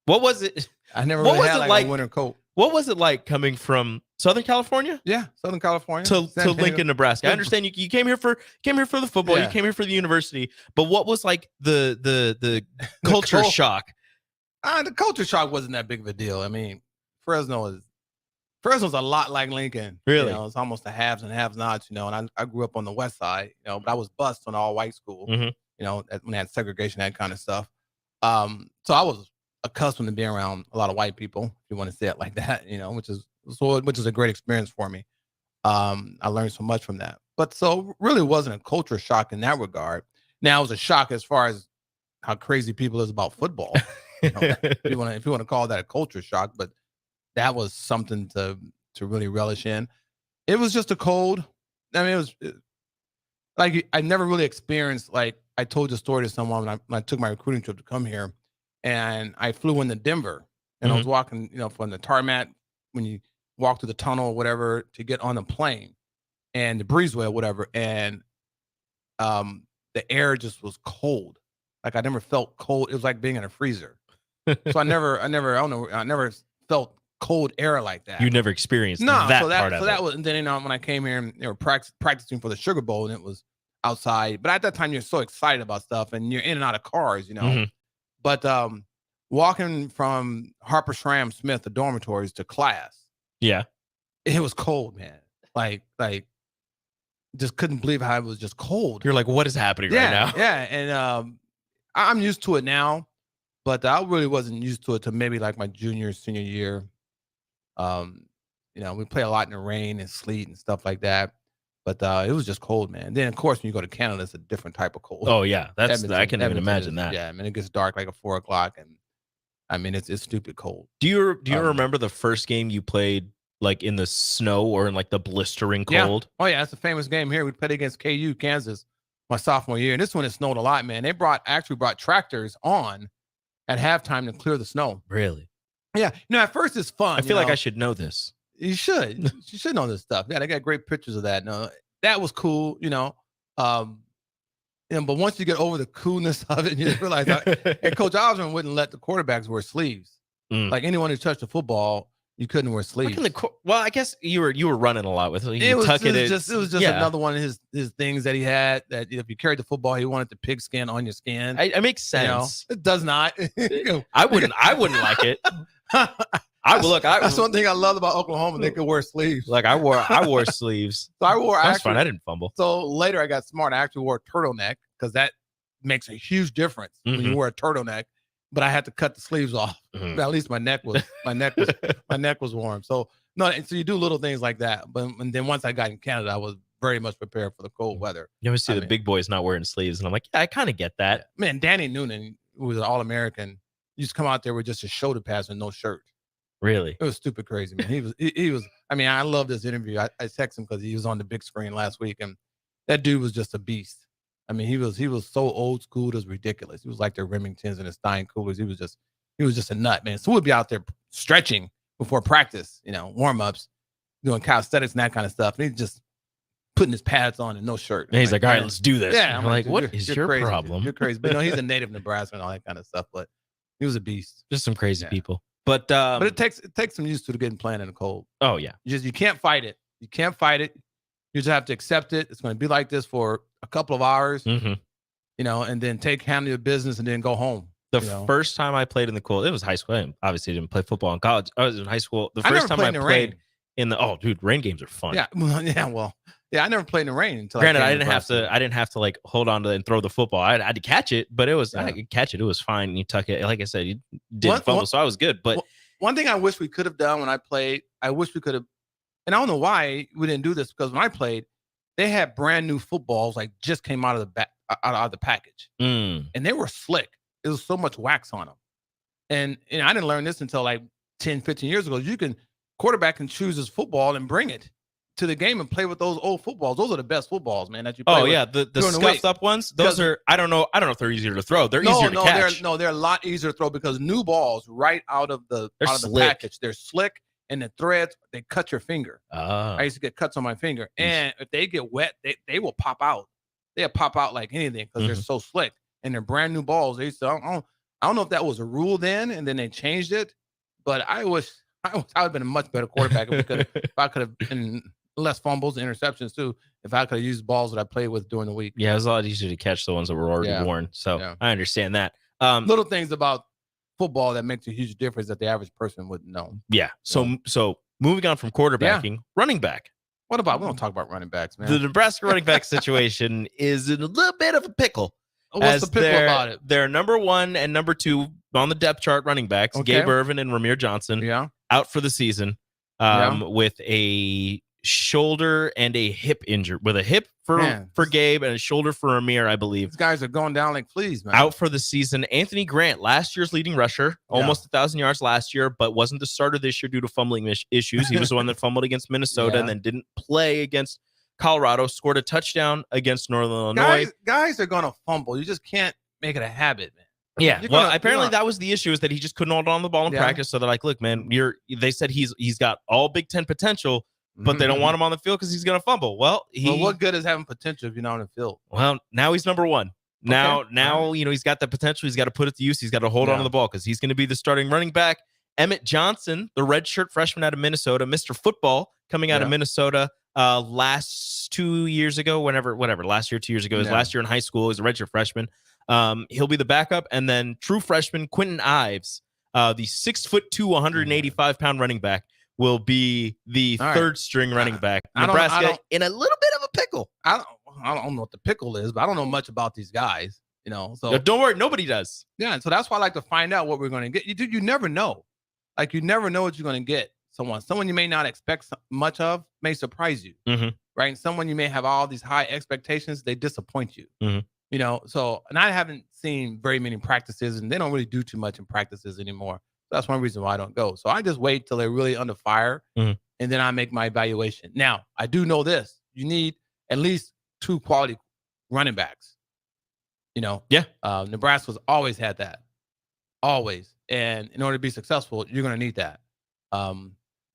What was it? I never really had like a winter coat. What was it like coming from Southern California? Yeah, Southern California to Lincoln, Nebraska. I understand you came here for the football. You came here for the university. But what was like the culture shock? The culture shock wasn't that big of a deal. I mean, Fresno's a lot like Lincoln. Really? You know, it's almost the haves and have-nots, you know, and I grew up on the west side, you know, but I was bused on all white school, you know, when they had segregation, that kind of stuff. So I was accustomed to being around a lot of white people, if you want to say it like that, you know, which is a great experience for me. I learned so much from that. But so really wasn't a culture shock in that regard. Now it was a shock as far as how crazy people is about football. You know, if you want to call that a culture shock, but that was something to really relish in. It was just a cold. I mean, it was like I never really experienced, like I told the story to someone when I took my recruiting trip to come here, and I flew into Denver, and I was walking, you know, from the tarmac when you walk through the tunnel or whatever to get on the plane, and the breezeway or whatever, and the air just was cold. Like I never felt cold. It was like being in a freezer. So I never felt cold air like that. You never experienced that part of it. That was, and then, you know, when I came here and they were practicing for the Sugar Bowl, and it was outside. But at that time, you're so excited about stuff, and you're in and out of cars, you know. But walking from Harper Schramm Smith, the dormitories, to class, it was cold, man. Like just couldn't believe how it was just cold. You're like, what is happening right now? Yeah, and I'm used to it now. But I really wasn't used to it till maybe like my junior, senior year. You know, we play a lot in the rain and sleet and stuff like that. But it was just cold, man. Then, of course, when you go to Canada, it's a different type of cold. Oh, yeah. I can even imagine that. Yeah, I mean, it gets dark like at 4 o'clock. And, I mean, it's stupid cold. Do you remember the first game you played, like, in the snow or in, like, the blistering cold? Yeah. Oh, yeah. That's a famous game here. We played against KU, Kansas, my sophomore year. And this one, it snowed a lot, man. They actually brought tractors on at halftime to clear the snow. Really? Yeah. You know, at first it's fun. I feel like I should know this. You should. You should know this stuff. Yeah, they got great pictures of that. No, that was cool, you know. But once you get over the coolness of it, you realize and Coach Osborne wouldn't let the quarterbacks wear sleeves. Like anyone who touched the football, you couldn't wear sleeves. Well, I guess you were running a lot with it. It was just another one of his things that he had, that if you carried the football, he wanted the pigskin on your skin. It makes sense. You know? It does not. I wouldn't like it. That's one thing I love about Oklahoma. They could wear sleeves. Like I wore sleeves. So That's fine. I didn't fumble. So later I got smart. I actually wore a turtleneck because that makes a huge difference when you wear a turtleneck. But I had to cut the sleeves off. But at least my neck was warm. So so you do little things like that. But and then once I got in Canada, I was very much prepared for the cold weather. You always see the big boys not wearing sleeves, and I'm like, yeah, I kind of get that. Man, Danny Noonan, who was an All-American, used to come out there with just a shoulder pads and no shirt. Really? It was stupid crazy, man. He was. I mean, I love this interview. I texted him because he was on the big screen last week, and that dude was just a beast. I mean, he was so old school, it was ridiculous. He was like the Remingtons and the Stein Coolers. He was just a nut, man. So we'd be out there stretching before practice, warm-ups, doing calisthenics and that kind of stuff. And he's just putting his pads on and no shirt. And he's like, all right, let's do this. Yeah. I'm like, what is your crazy, problem? Dude. You're crazy. But he's a native Nebraska and all that kind of stuff. But he was a beast. Just some crazy people. But it takes some used to getting playing in the cold. Oh yeah. You can't fight it. You can't fight it. You just have to accept it. It's going to be like this for a couple of hours, and then handle your business and then go home. The first time I played in the cold, it was high school. I obviously didn't play football in college. I was in high school. The first time I played in the rain games are fun. Yeah, I never played in the rain until. Granted, I didn't have to like hold on to it and throw the football. I had to catch it, but I could catch it. It was fine. You tuck it. Like I said, you didn't fumble, so I was good. But one thing I wish we could have done when I played, I wish we could have, and I don't know why we didn't do this, because when I played, they had brand new footballs like just came out of the package, and they were slick. There was so much wax on them, and I didn't learn this until like 10, 15 years ago. Quarterback can choose his football and bring it to the game and play with those old footballs. Those are the best footballs, man, that you play with. The scuffed up ones. Those are, I don't know if they're easier to throw. They're easier to catch. They're a lot easier to throw because new balls right out of the package. They're slick, and the threads, they cut your finger. I used to get cuts on my finger, and if they get wet, they will pop out. They'll pop out like anything because they're so slick, and they're brand new balls. They used to, I don't know if that was a rule then, and then they changed it, but I would have been a much better quarterback if I could have been less fumbles and interceptions too, if I could have used balls that I played with during the week. Yeah, it was a lot easier to catch the ones that were already worn. So I understand that. Little things about football that makes a huge difference that the average person wouldn't know. Yeah. So moving on from quarterbacking, running back. We don't talk about running backs, man. The Nebraska running back situation is in a little bit of a pickle. What's the pickle about it? They're number 1 and number 2 on the depth chart running backs, Gabe Irvin and Ramir Johnson, out for the season with a shoulder and a hip injury, with a hip for Gabe and a shoulder for Ramir, I believe. These guys are going down like fleas, man. Out for the season. Anthony Grant, last year's leading rusher, almost 1,000 yards last year, but wasn't the starter this year due to fumbling issues. He was the one that fumbled against Minnesota and then didn't play against Colorado, scored a touchdown against Northern Illinois. Guys are going to fumble. You just can't make it a habit, man. Yeah, apparently that was the issue, is that he just couldn't hold on the ball in practice. So they're like, look, man, they said he's got all Big Ten potential, but they don't want him on the field because he's going to fumble. Well, what good is having potential if you're not on the field? Well, now he's number 1. Now, he's got the potential. He's got to put it to use. He's got to hold on to the ball because he's going to be the starting running back. Emmett Johnson, the redshirt freshman out of Minnesota, Mr. Football, coming out of Minnesota last 2 years ago, last year, 2 years ago, his last year in high school, he's a redshirt freshman. He'll be the backup, and then true freshman Quentin Ives, the 6'2", 185-pound running back, will be the third string running back. Nebraska in a little bit of a pickle. I don't know what the pickle is, but I don't know much about these guys. So don't worry, nobody does. Yeah, so that's why I like to find out what we're going to get. You never know. Like, you never know what you're going to get. Someone you may not expect much of may surprise you, right? And someone you may have all these high expectations, they disappoint you. And I haven't seen very many practices, and they don't really do too much in practices anymore. That's one reason why I don't go. So I just wait till they're really under fire, and then I make my evaluation. Now, I do know this. You need at least 2 quality running backs. Nebraska's always had that. Always. And in order to be successful, you're going to need that.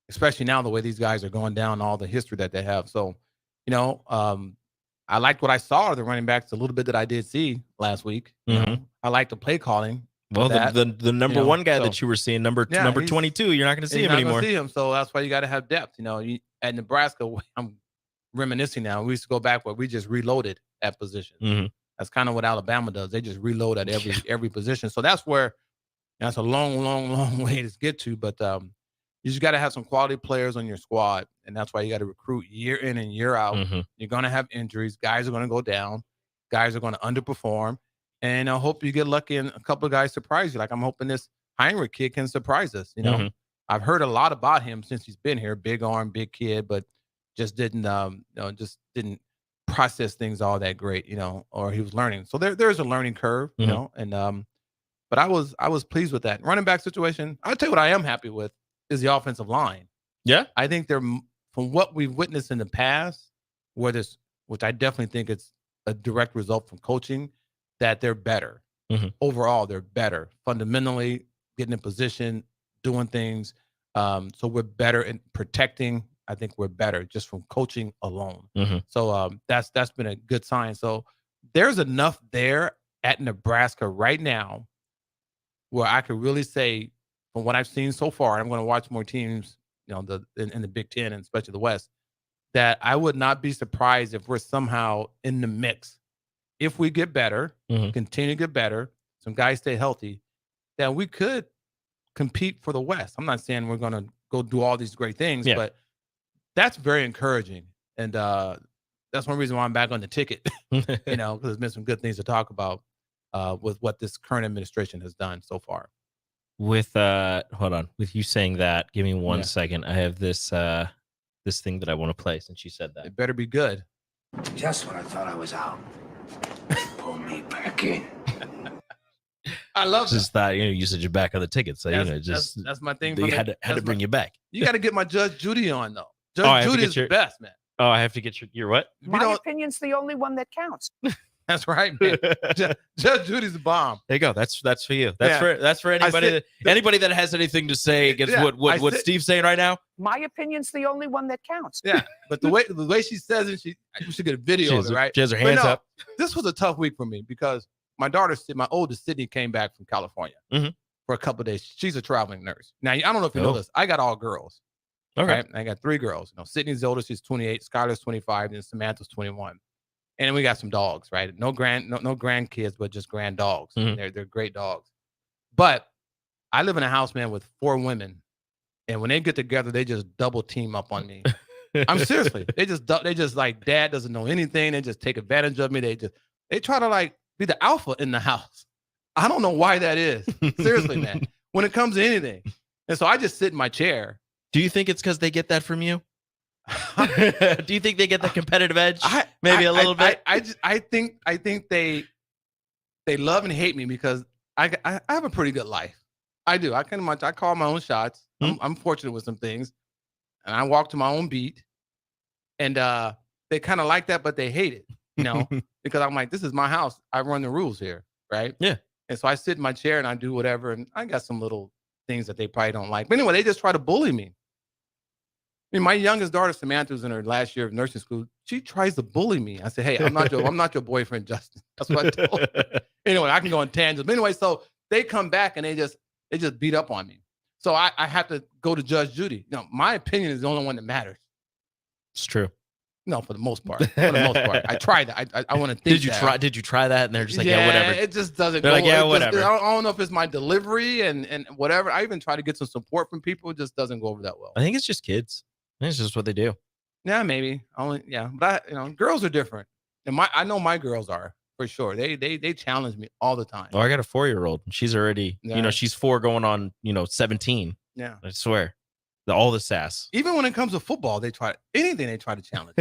Especially now, the way these guys are going down, all the history that they have. So, I liked what I saw of the running backs a little bit that I did see last week. I like the play calling. Well, the number 1 guy that you were seeing, number 22, you're not going to see him anymore. See him, so that's why you got to have depth. At Nebraska, I'm reminiscing now. We used to go back where we just reloaded at position. That's kind of what Alabama does. They just reload at every position. So that's a long way to get to. But you just got to have some quality players on your squad, and that's why you got to recruit year in and year out. You're going to have injuries. Guys are going to go down. Guys are going to underperform. And I hope you get lucky and a couple of guys surprise you. Like, I'm hoping this Heinrich kid can surprise us. I've heard a lot about him since he's been here. Big arm, big kid, but just didn't process things all that great, or he was learning. So there's a learning curve, and But I was pleased with that. Running back situation, I'll tell you what I am happy with is the offensive line. Yeah. I think they're, from what we've witnessed in the past, which I definitely think it's a direct result from coaching, that they're better. Overall, they're better. Fundamentally, getting in position, doing things. So we're better in protecting. I think we're better just from coaching alone. So that's been a good sign. So there's enough there at Nebraska right now where I could really say, from what I've seen so far, and I'm going to watch more teams, in the Big Ten and especially the West, that I would not be surprised if we're somehow in the mix. If we get better, continue to get better, some guys stay healthy, that we could compete for the West. I'm not saying we're going to go do all these great things, but that's very encouraging. And that's one reason why I'm back on the ticket, because there's been some good things to talk about with what this current administration has done so far. With hold on, with you saying that, give me one second. I have this this thing that I want to play since you said that. It better be good. Just when I thought I was out, pull me back in. I love just that. You said you're back on the ticket, so that's my thing. They had to bring you back. You got to get my Judge Judy on though. Judge Judy is the best, man. Oh, I have to get your what? My opinion's the only one that counts. That's right, man. Judge Judy's the bomb. There you go. That's for you. That's for anybody anybody that has anything to say against what Steve's saying right now. My opinion's the only one that counts. Yeah, but the way she says it, you should get a video of it, right? She has her hands up. This was a tough week for me because my oldest Sydney, came back from California for a couple of days. She's a traveling nurse. Now, I don't know if you know this. I got all girls. Okay. Right? I got 3 girls. Sydney's the oldest. She's 28. Skylar's 25. And Samantha's 21. And then we got some dogs, right? No grandkids, but just grand dogs. They're great dogs. But I live in a house, man, with 4 women. And when they get together, they just double team up on me. I'm seriously. They just like, dad doesn't know anything. They just take advantage of me. They try to like be the alpha in the house. I don't know why that is. Seriously, man. When it comes to anything. And so I just sit in my chair. Do you think it's because they get that from you? Do you think they get the competitive edge? Maybe a little bit. I think they love and hate me because I have a pretty good life. I do. I call my own shots. I'm fortunate with some things, and I walk to my own beat. And they kind of like that, but they hate it, because I'm like, this is my house. I run the rules here, right? Yeah. And so I sit in my chair and I do whatever, and I got some little things that they probably don't like. But anyway, they just try to bully me. I mean, my youngest daughter, Samantha, who's in her last year of nursing school. She tries to bully me. I said, hey, I'm not your boyfriend, Justin. That's what I told her. Anyway, I can go on tangents. But anyway, so they come back and they just beat up on me. So I have to go to Judge Judy. My opinion is the only one that matters. It's true. No, for the most part. I tried that. I want to think. Did you try that? And they're just like, yeah, whatever. It just doesn't. They're like, yeah, whatever. I don't know if it's my delivery and whatever. I even try to get some support from people. It just doesn't go over that well. I think it's just kids. It's just what they do. Yeah, maybe. But girls are different. And I know my girls are for sure. They challenge me all the time. Oh, I got a 4-year-old. She's already, she's 4 going on, 17. Yeah. I swear. All the sass. Even when it comes to football, they try to challenge.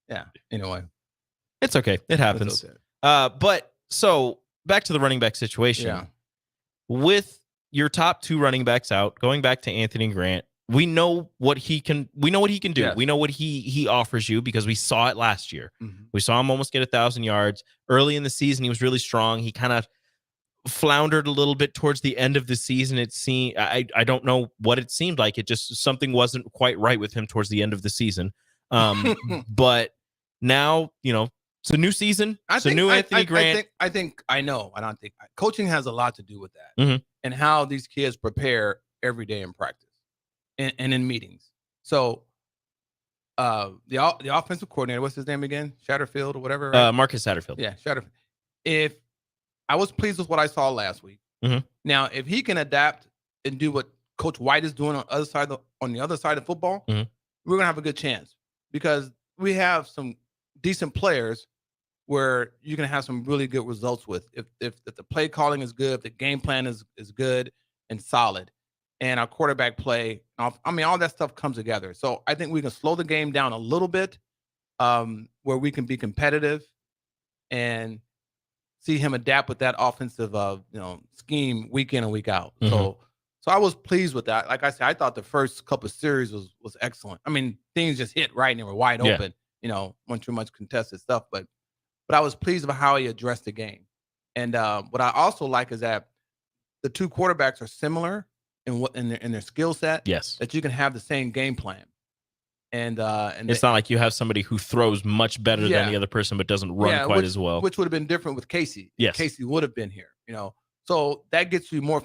Yeah. Anyway. It's okay. It happens. Okay. But so back to the running back situation. Yeah. With your top 2 running backs out, going back to Anthony Grant, we know what he can do. Yes. We know what he offers you because we saw it last year. We saw him almost get 1,000 yards. Early in the season, he was really strong. He kind of floundered a little bit towards the end of the season. It seemed, I don't know what it seemed like. It just, something wasn't quite right with him towards the end of the season. But now, it's a new season. Anthony Grant. I think coaching has a lot to do with that and how these kids prepare every day in practice. And in meetings. So the offensive coordinator, what's his name again? Satterfield or whatever? Right? Marcus Satterfield. Yeah, Satterfield. If I was pleased with what I saw last week. Now, if he can adapt and do what Coach White is doing on the other side of football, we're gonna have a good chance because we have some decent players where you're gonna have some really good results with. If the play calling is good, if the game plan is good and solid. And our quarterback play, all that stuff comes together. So I think we can slow the game down a little bit where we can be competitive and see him adapt with that offensive, scheme week in and week out. So I was pleased with that. Like I said, I thought the first couple of series was excellent. I mean, things just hit right and they were wide open. Weren't too much contested stuff, but I was pleased with how he addressed the game. And what I also like is that the two quarterbacks are similar in their skill set. Yes, that you can have the same game plan. And it's not like you have somebody who throws much better than the other person, but doesn't run quite as well. Which would have been different with Casey. Yes, Casey would have been here. So that gets you more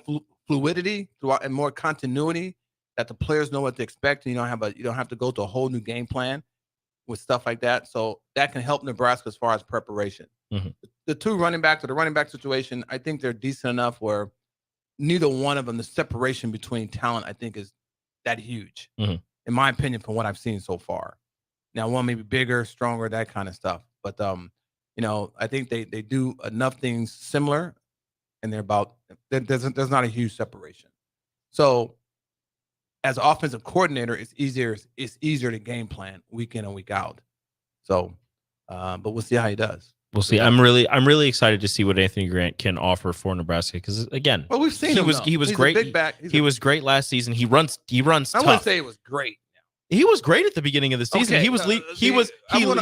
fluidity throughout and more continuity, that the players know what to expect, and you don't have to go to a whole new game plan with stuff like that. So that can help Nebraska as far as preparation. The two running backs, or the running back situation, I think they're decent enough where neither one of them, the separation between talent, I think, is that huge, in my opinion, from what I've seen so far. Now, one may be bigger, stronger, that kind of stuff. But, I think they do enough things similar, and there's not a huge separation. So as an offensive coordinator, it's easier to game plan week in and week out. So, but we'll see how he does. We'll see. I'm really excited to see what Anthony Grant can offer for Nebraska, because again, we've seen he him. was He's great. a big back. He was great last season. He runs I tough. wouldn't say it was great. He was great at the beginning of the season. Okay, He was I'm gonna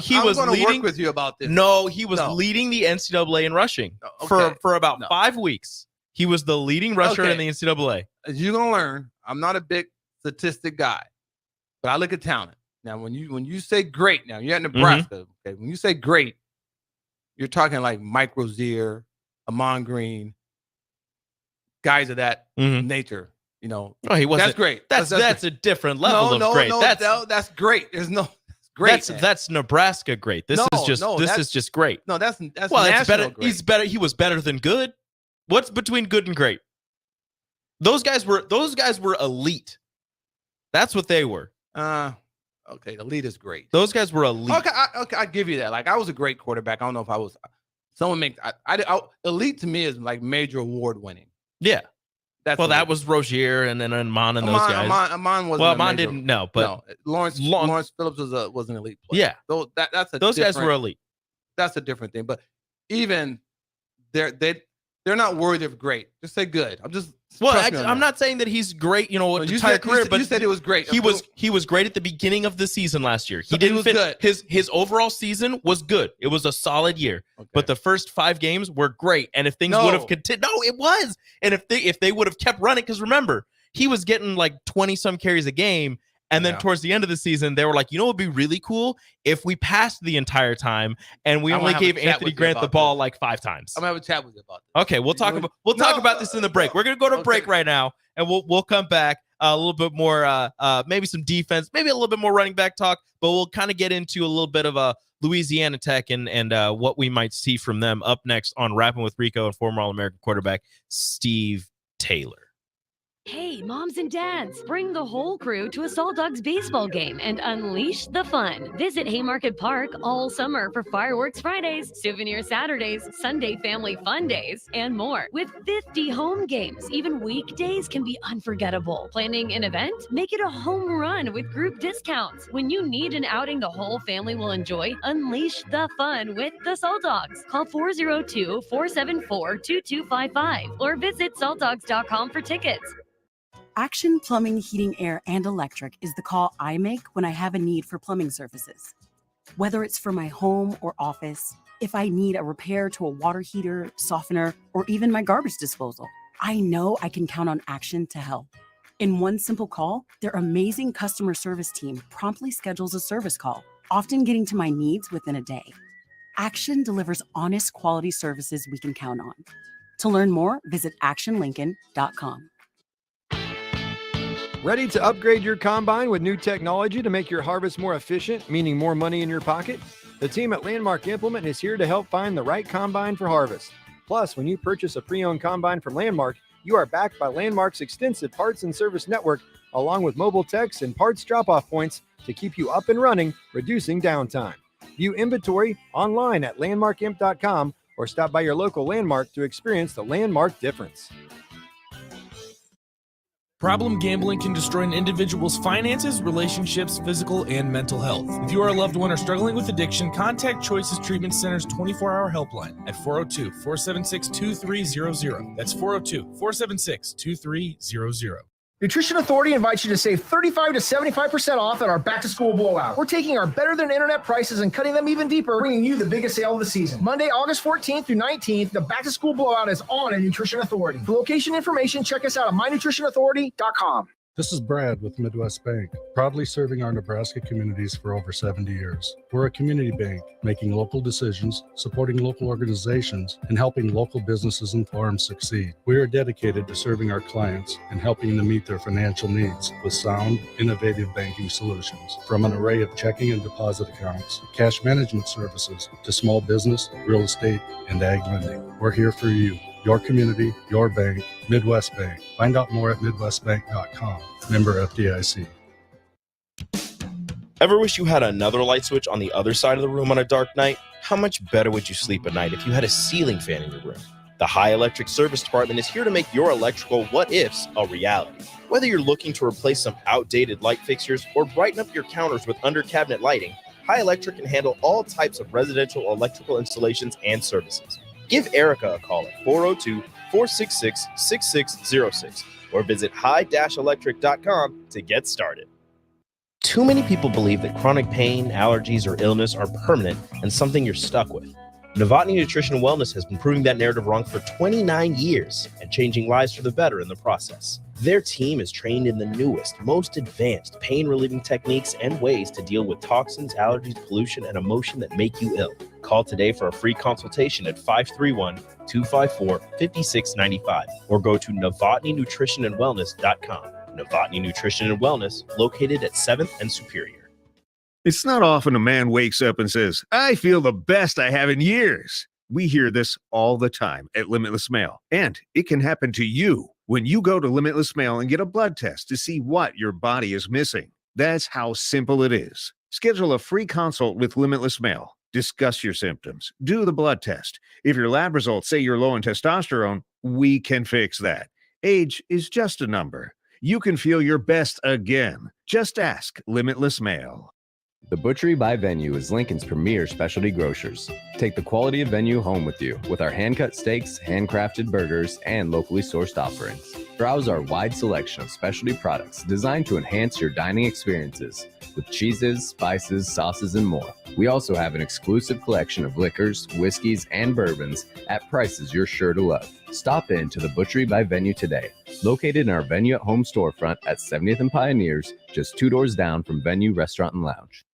leading. work with you about this. No, he was leading the NCAA in rushing for about 5 weeks. He was the leading rusher in the NCAA. As you're gonna learn, I'm not a big statistic guy, but I look at talent. Now, when you say great, now you're at Nebraska. Okay, when you say great, you're talking like Mike Rozier, Amon Green, guys of that nature. Oh, he wasn't. That's great. That's a different level of great. That's great. There's no great. That's Nebraska great. This is just great. No, that's well, it's better. great. He's better. He was better than good. What's between good and great? Those guys were elite. That's what they were. Okay, elite is great. Those guys were elite. Okay, I give you that. Like, I was a great quarterback. I don't know if I was. Someone make elite to me is like major award winning. Yeah. That was Rozier and then Amon and those guys. Amon wasn't. Amon didn't know, but Lawrence Phillips was an elite player. Yeah. So those guys were elite. That's a different thing. But even they're not worthy of great. Just say good. I'm not saying that he's great, entire career, but you said it was great. He was great at the beginning of the season last year. He was good. His overall season was good. It was a solid year. Okay. But the first 5 games were great. And if things would have continued, it was. And if they would have kept running, because remember, he was getting like 20 some carries a game. And then towards the end of the season, they were like, what would be really cool if we passed the entire time and we only gave Anthony Grant the ball like 5 times. I'm gonna have a chat with you about this. Okay, we'll talk about this in the break. We're gonna go to break right now, and we'll come back a little bit more, maybe some defense, maybe a little bit more running back talk, but we'll kind of get into a little bit of a Louisiana Tech and what we might see from them up next on Rappin' with Rico and former All-American quarterback Steve Taylor. Hey, moms and dads, bring the whole crew to a Salt Dogs baseball game and unleash the fun. Visit Haymarket Park all summer for fireworks Fridays, souvenir Saturdays, Sunday family fun days, and more. With 50 home games, even weekdays can be unforgettable. Planning an event? Make it a home run with group discounts. When you need an outing the whole family will enjoy, unleash the fun with the Salt Dogs. Call 402-474-2255 or visit saltdogs.com for tickets. Action Plumbing, Heating, Air, and Electric is the call I make when I have a need for plumbing services. Whether it's for my home or office, if I need a repair to a water heater, softener, or even my garbage disposal, I know I can count on Action to help. In one simple call, their amazing customer service team promptly schedules a service call, often getting to my needs within a day. Action delivers honest quality services we can count on. To learn more, visit actionlincoln.com. Ready to upgrade your combine with new technology to make your harvest more efficient, meaning more money in your pocket? The team at Landmark Implement is here to help find the right combine for harvest. Plus, when you purchase a pre-owned combine from Landmark, you are backed by Landmark's extensive parts and service network, along with mobile techs and parts drop-off points to keep you up and running, reducing downtime. View inventory online at landmarkimp.com or stop by your local Landmark to experience the Landmark difference. Problem gambling can destroy an individual's finances, relationships, physical, and mental health. If you or a loved one are struggling with addiction, contact Choices Treatment Center's 24-hour helpline at 402-476-2300. That's 402-476-2300. Nutrition Authority invites you to save 35 to 75% off at our back-to-school blowout. We're taking our better-than-internet prices and cutting them even deeper, bringing you the biggest sale of the season. Monday, August 14th through 19th, the back-to-school blowout is on at Nutrition Authority. For location information, check us out at mynutritionauthority.com. This is Brad with Midwest Bank, proudly serving our Nebraska communities for over 70 years. We're a community bank, making local decisions, supporting local organizations, and helping local businesses and farms succeed. We are dedicated to serving our clients and helping them meet their financial needs with sound, innovative banking solutions. From an array of checking and deposit accounts, cash management services, to small business, real estate, and ag lending. We're here for you. Your community, your bank, Midwest Bank. Find out more at midwestbank.com. Member FDIC. Ever wish you had another light switch on the other side of the room on a dark night? How much better would you sleep at night if you had a ceiling fan in your room? The High Electric Service Department is here to make your electrical what-ifs a reality. Whether you're looking to replace some outdated light fixtures or brighten up your counters with under-cabinet lighting, High Electric can handle all types of residential electrical installations and services. Give Erica a call at 402-466-6606 or visit high-electric.com to get started. Too many people believe that chronic pain, allergies, or illness are permanent and something you're stuck with. Novotny Nutrition and Wellness has been proving that narrative wrong for 29 years and changing lives for the better in the process. Their team is trained in the newest, most advanced pain-relieving techniques and ways to deal with toxins, allergies, pollution, and emotion that make you ill. Call today for a free consultation at 531-254-5695 or go to novotnynutritionandwellness.com. Novotny Nutrition and Wellness, located at 7th and Superior. It's not often a man wakes up and says, I feel the best I have in years. We hear this all the time at Limitless Mail, and it can happen to you when you go to Limitless Mail and get a blood test to see what your body is missing. That's how simple it is. Schedule a free consult with Limitless Mail. Discuss your symptoms. Do the blood test. If your lab results say you're low in testosterone, we can fix that. Age is just a number. You can feel your best again. Just ask Limitless Mail. The Butchery by Venue is Lincoln's premier specialty grocers. Take the quality of Venue home with you with our hand-cut steaks, handcrafted burgers, and locally sourced offerings. Browse our wide selection of specialty products designed to enhance your dining experiences with cheeses, spices, sauces, and more. We also have an exclusive collection of liquors, whiskeys, and bourbons at prices you're sure to love. Stop in to the Butchery by Venue today, located in our Venue at Home storefront at 70th and Pioneers, just 2 doors down from Venue Restaurant and Lounge.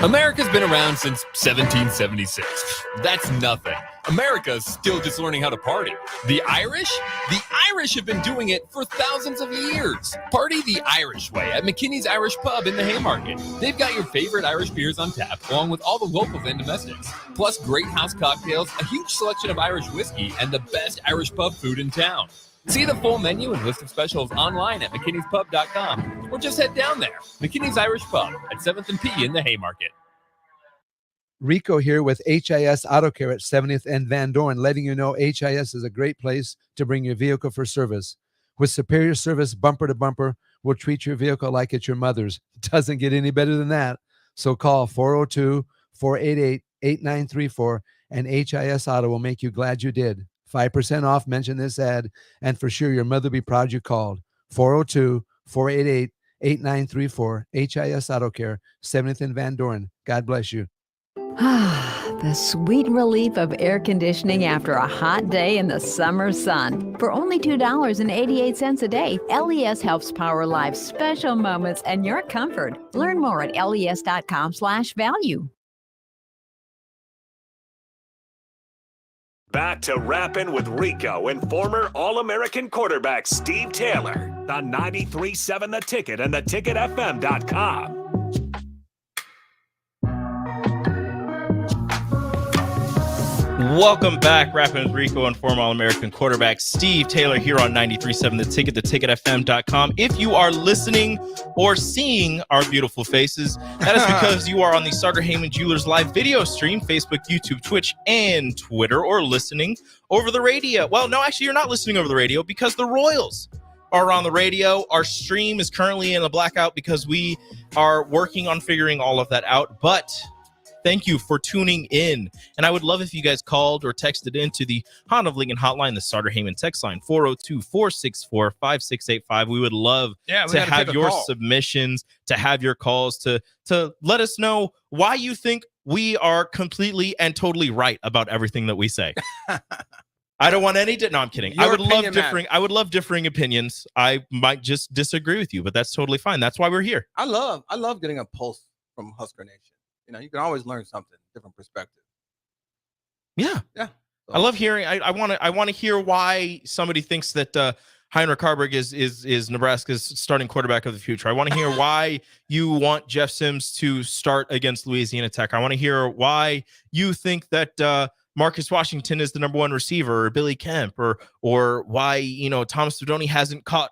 America's been around since 1776. That's nothing. America's still just learning how to party. The Irish? The Irish have been doing it for thousands of years. Party the Irish way at McKinney's Irish Pub in the Haymarket. They've got your favorite Irish beers on tap, along with all the locals and domestics. Plus great house cocktails, a huge selection of Irish whiskey, and the best Irish pub food in town. See the full menu and list of specials online at mckinneyspub.com or just head down there. McKinney's Irish Pub at 7th and P in the Haymarket. Rico here with HIS Auto Care at 70th and Van Dorn, letting you know HIS is a great place to bring your vehicle for service. With superior service bumper to bumper, we'll treat your vehicle like it's your mother's. It doesn't get any better than that. So call 402-488-8934 and HIS Auto will make you glad you did. 5% off, mention this ad, and for sure your mother will be proud you called. 402-488-8934, HIS Auto Care, 70th and Van Dorn. God bless you. The sweet relief of air conditioning after a hot day in the summer sun. For only $2.88 a day, LES helps power life's special moments and your comfort. Learn more at les.com/value. Back to Rappin' with Rico and former All-American quarterback Steve Taylor on 93.7 The Ticket and theticketfm.com. Welcome back, Rappin' with Rico and former All-American quarterback Steve Taylor here on 93.7 The Ticket, theticketfm.com. If you are listening or seeing our beautiful faces, that is because you are on the Starter Heyman Jewelers live video stream, Facebook, YouTube, Twitch, and Twitter, or listening over the radio. Well, no, actually, you're not listening over the radio because the Royals are on the radio. Our stream is currently in a blackout because we are working on figuring all of that out. But thank you for tuning in. And I would love if you guys called or texted into the Honda of Lincoln hotline, the Starter Heyman text line, 402-464-5685. We would love to have your submissions, to have your calls, to let us know why you think we are completely and totally right about everything that we say. I don't want any. No, I'm kidding. I would love differing opinions. I might just disagree with you, but that's totally fine. That's why we're here. I love getting a pulse from Husker Nation. You know, you can always learn something, different perspective. Yeah. So, I love hearing. I want to hear why somebody thinks that Heinrich Haarberg is Nebraska's starting quarterback of the future. I want to hear why you want Jeff Sims to start against Louisiana Tech. I want to hear why you think that Marcus Washington is the number one receiver, or Billy Kemp, or why, Thomas Fedoni hasn't caught,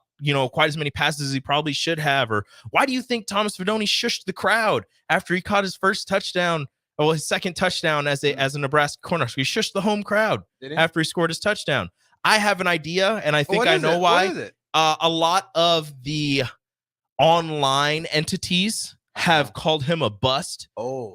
quite as many passes as he probably should have, or why do you think Thomas Fedoni shushed the crowd after he caught his first touchdown, or his second touchdown as a Nebraska corner? So he shushed the home crowd after he scored his touchdown. I have an idea, and I think I know why. What is it? A lot of the online entities have called him a bust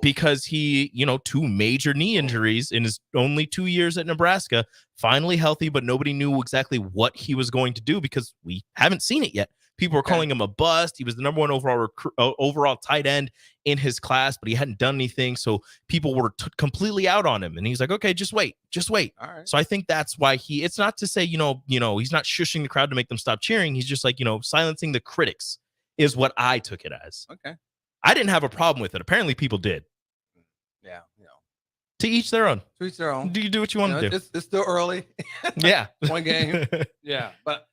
because he, 2 major knee injuries in his only 2 years at Nebraska, finally healthy, but nobody knew exactly what he was going to do because we haven't seen it yet. People were calling him a bust. He was the number one overall tight end in his class, but he hadn't done anything. So people were completely out on him. And he's like, okay, just wait. All right. So I think that's why it's not to say, he's not shushing the crowd to make them stop cheering. He's just like, silencing the critics is what I took it as. Okay. I didn't have a problem with it. Apparently people did. Yeah. To each their own. To each their own. Do you do what you want to do? It's still early. Yeah. One game. Yeah. But,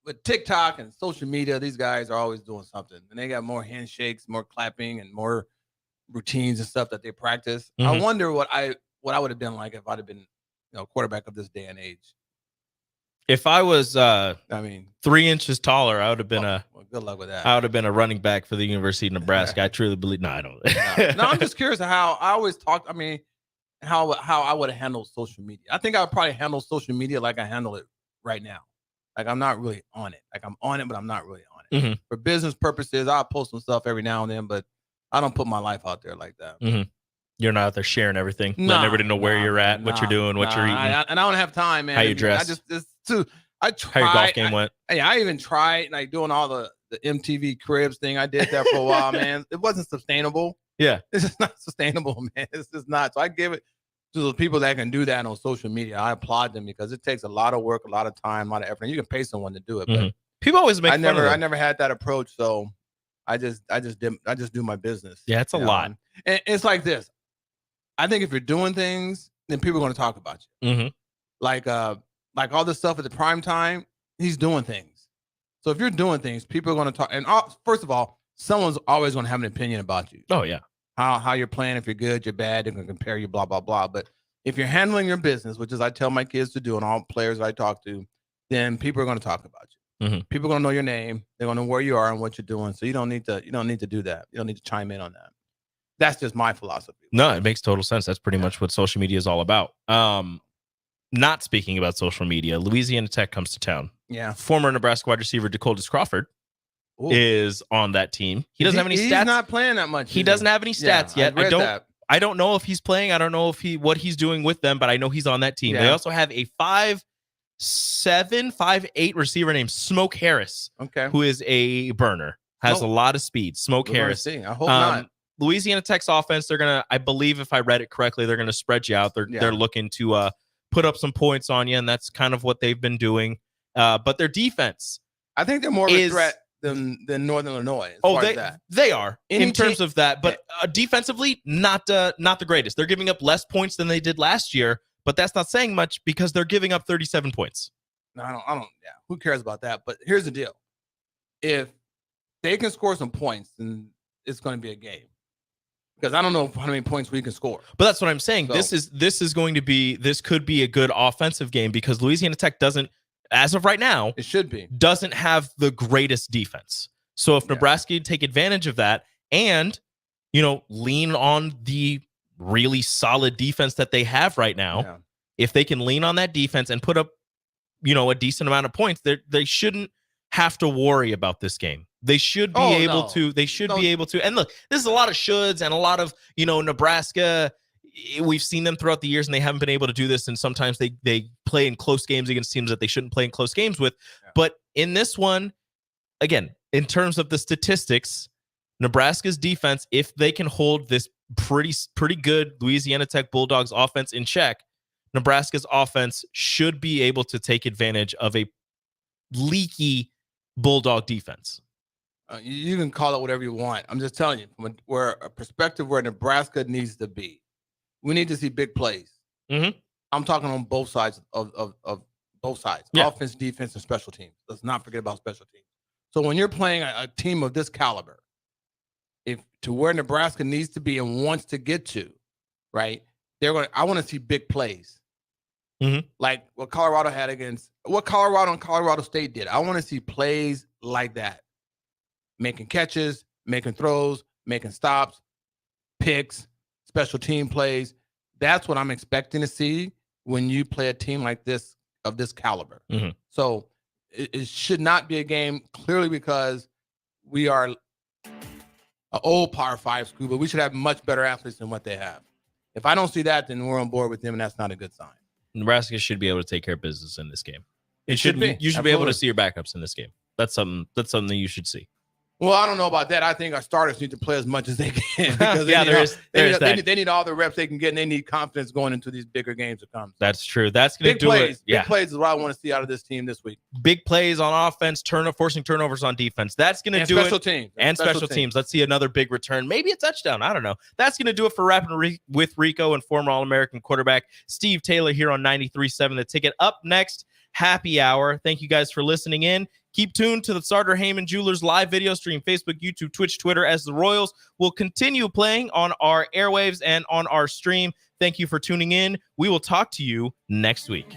with TikTok and social media, these guys are always doing something. And they got more handshakes, more clapping, and more routines and stuff that they practice. Mm-hmm. I wonder what I would have been like if I'd have been, quarterback of this day and age. If I was 3 inches taller, I would have been good luck with that. I would have been a running back for the University of Nebraska. I truly believe. No, I don't. No, I'm just curious how I always talk. How I would have handled social media. I think I would probably handle social media like I handle it right now. Like I'm not really on it. Like I'm on it, but I'm not really on it. Mm-hmm. For business purposes, I'll post some stuff every now and then, but I don't put my life out there like that. Mm-hmm. You're not out there sharing everything, letting everybody know where you're at, what you're doing, what you're eating. And I don't have time, man. How you dress. I tried. How your golf game went. I even tried like doing all the MTV Cribs thing. I did that for a while, man. It wasn't sustainable. Yeah. This is not sustainable, man. It's just not. So I give it to the people that can do that on social media. I applaud them because it takes a lot of work, a lot of time, a lot of effort. And you can pay someone to do it. But people always make I never had that approach. So I just do my business. Yeah, it's a lot. And it's like this. I think if you're doing things, then people are going to talk about you. Mm-hmm. Like all this stuff at the prime time, he's doing things. So if you're doing things, people are going to talk. And first of all, someone's always going to have an opinion about you. Oh, yeah. How you're playing, if you're good, you're bad, they're going to compare you, blah, blah, blah. But if you're handling your business, which is I tell my kids to do and all players I talk to, then people are going to talk about you. Mm-hmm. People are going to know your name. They're going to know where you are and what you're doing. So you don't need to do that. You don't need to chime in on that. That's just my philosophy. No, it makes total sense. That's pretty much what social media is all about. Not speaking about social media, Louisiana Tech comes to town. Yeah. Former Nebraska wide receiver Dakotas Crawford is on that team. He doesn't have any stats. He's not playing that much. He doesn't have any stats yet. I don't know if he's playing. I don't know what he's doing with them, but I know he's on that team. Yeah. They also have a 5'7", 5'8" receiver named Smoke Harris. Okay. Who is a burner. Has a lot of speed. Smoke Harris. I hope not. Louisiana Tech's offense, they're gonna, I believe if I read it correctly, they're gonna spread you out. They're looking to put up some points on you, and that's kind of what they've been doing. But their defense, I think they're more of a threat than Northern Illinois. They are in terms of that, but defensively, not the greatest. They're giving up less points than they did last year, but that's not saying much because they're giving up 37 points. No, I don't. Yeah, who cares about that? But here's the deal: if they can score some points, then it's going to be a game. Because I don't know how many points we can score. But that's what I'm saying. So, this could be a good offensive game because Louisiana Tech doesn't, as of right now, doesn't have the greatest defense. So if Nebraska can take advantage of that and, lean on the really solid defense that they have right now, if they can lean on that defense and put up, a decent amount of points, they shouldn't have to worry about this game. They should be able to. They should be able to. And look, this is a lot of shoulds and a lot of, Nebraska. We've seen them throughout the years, and they haven't been able to do this. And sometimes they play in close games against teams that they shouldn't play in close games with. Yeah. But in this one, again, in terms of the statistics, Nebraska's defense, if they can hold this pretty good Louisiana Tech Bulldogs offense in check, Nebraska's offense should be able to take advantage of a leaky Bulldog defense. You can call it whatever you want. I'm just telling you, from a perspective where Nebraska needs to be, we need to see big plays. Mm-hmm. I'm talking on both sides of both sides, offense, defense, and special teams. Let's not forget about special teams. So when you're playing a team of this caliber, if to where Nebraska needs to be and wants to get to, right? I want to see big plays. Mm-hmm. Like what Colorado and Colorado State did. I want to see plays like that. Making catches, making throws, making stops, picks, special team plays. That's what I'm expecting to see when you play a team like this of this caliber. Mm-hmm. So it should not be a game clearly because we are an old Power 5 school, but we should have much better athletes than what they have. If I don't see that, then we're on board with them, and that's not a good sign. Nebraska should be able to take care of business in this game. It should be. You should be able to see your backups in this game. That's something you should see. Well, I don't know about that. I think our starters need to play as much as they can. Because they need all the reps they can get, and they need confidence going into these bigger games to come. That's true. That's going to do plays, it. Yeah. Big plays is what I want to see out of this team this week. Big plays on offense, forcing turnovers on defense. That's going to do special it. Teams. And special teams. Let's see another big return. Maybe a touchdown. I don't know. That's going to do it for Rappin' with Rico and former All-American quarterback Steve Taylor here on 93.7 The Ticket. Up next, Happy Hour. Thank you guys for listening in. Keep tuned to the Sartor Heyman Jewelers live video stream, Facebook, YouTube, Twitch, Twitter, as the Royals will continue playing on our airwaves and on our stream. Thank you for tuning in. We will talk to you next week.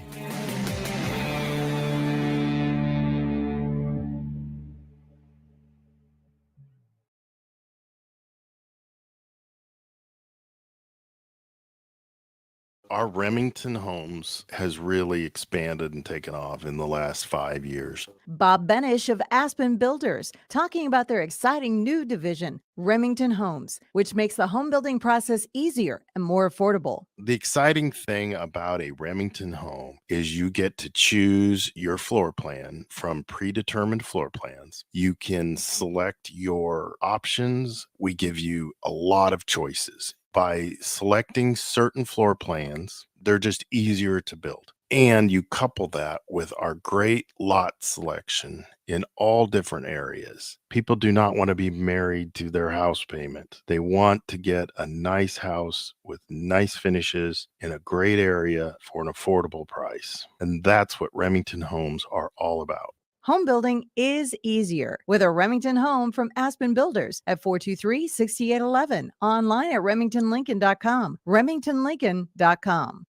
Our Remington Homes has really expanded and taken off in the last 5 years. Bob Benish of Aspen Builders talking about their exciting new division, Remington Homes, which makes the home building process easier and more affordable. The exciting thing about a Remington home is you get to choose your floor plan from predetermined floor plans. You can select your options. We give you a lot of choices. By selecting certain floor plans, they're just easier to build. And you couple that with our great lot selection in all different areas. People do not want to be married to their house payment. They want to get a nice house with nice finishes in a great area for an affordable price. And that's what Remington Homes are all about. Home building is easier with a Remington home from Aspen Builders at 423-6811. Online at remingtonlincoln.com. remingtonlincoln.com.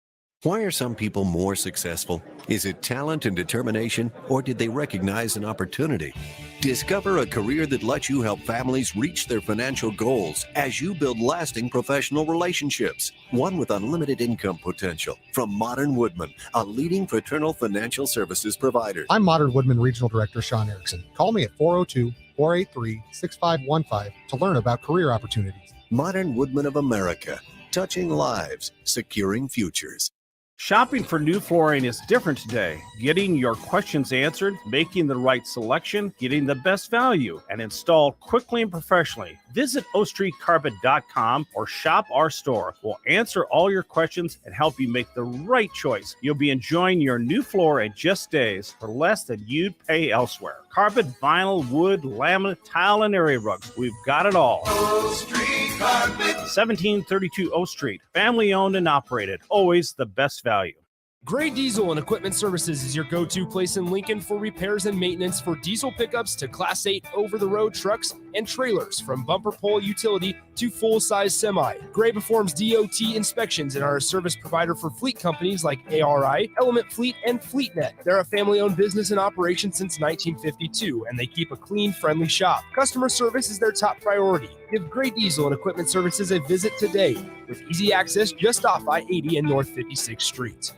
Why are some people more successful? Is it talent and determination, or did they recognize an opportunity? Discover a career that lets you help families reach their financial goals as you build lasting professional relationships. One with unlimited income potential. From Modern Woodman, a leading fraternal financial services provider. I'm Modern Woodman Regional Director Sean Erickson. Call me at 402-483-6515 to learn about career opportunities. Modern Woodman of America. Touching lives, securing futures. Shopping for new flooring is different today. Getting your questions answered, making the right selection, getting the best value, and installed quickly and professionally. Visit ostreetcarpet.com or shop our store. We'll answer all your questions and help you make the right choice. You'll be enjoying your new floor in just days for less than you'd pay elsewhere. Carpet, vinyl, wood, laminate, tile, and area rugs. We've got it all. O Street Carpet. 1732 O Street. Family owned and operated. Always the best value. Gray Diesel and Equipment Services is your go-to place in Lincoln for repairs and maintenance for diesel pickups to Class 8 over-the-road trucks and trailers, from bumper pole utility to full-size semi. Gray performs DOT inspections and are a service provider for fleet companies like ARI, Element Fleet, and FleetNet. They're a family-owned business in operation since 1952, and they keep a clean, friendly shop. Customer service is their top priority. Give Gray Diesel and Equipment Services a visit today with easy access just off I-80 and North 56th Street.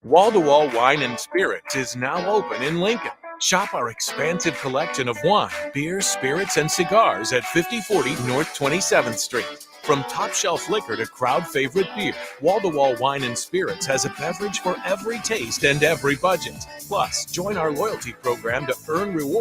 Wall-to-Wall Wine and Spirits is now open in Lincoln. Shop our expansive collection of wine, beer, spirits, and cigars at 5040 North 27th Street. From top shelf liquor to crowd favorite beer, Wall to Wall Wine and Spirits has a beverage for every taste and every budget. Plus, join our loyalty program to earn rewards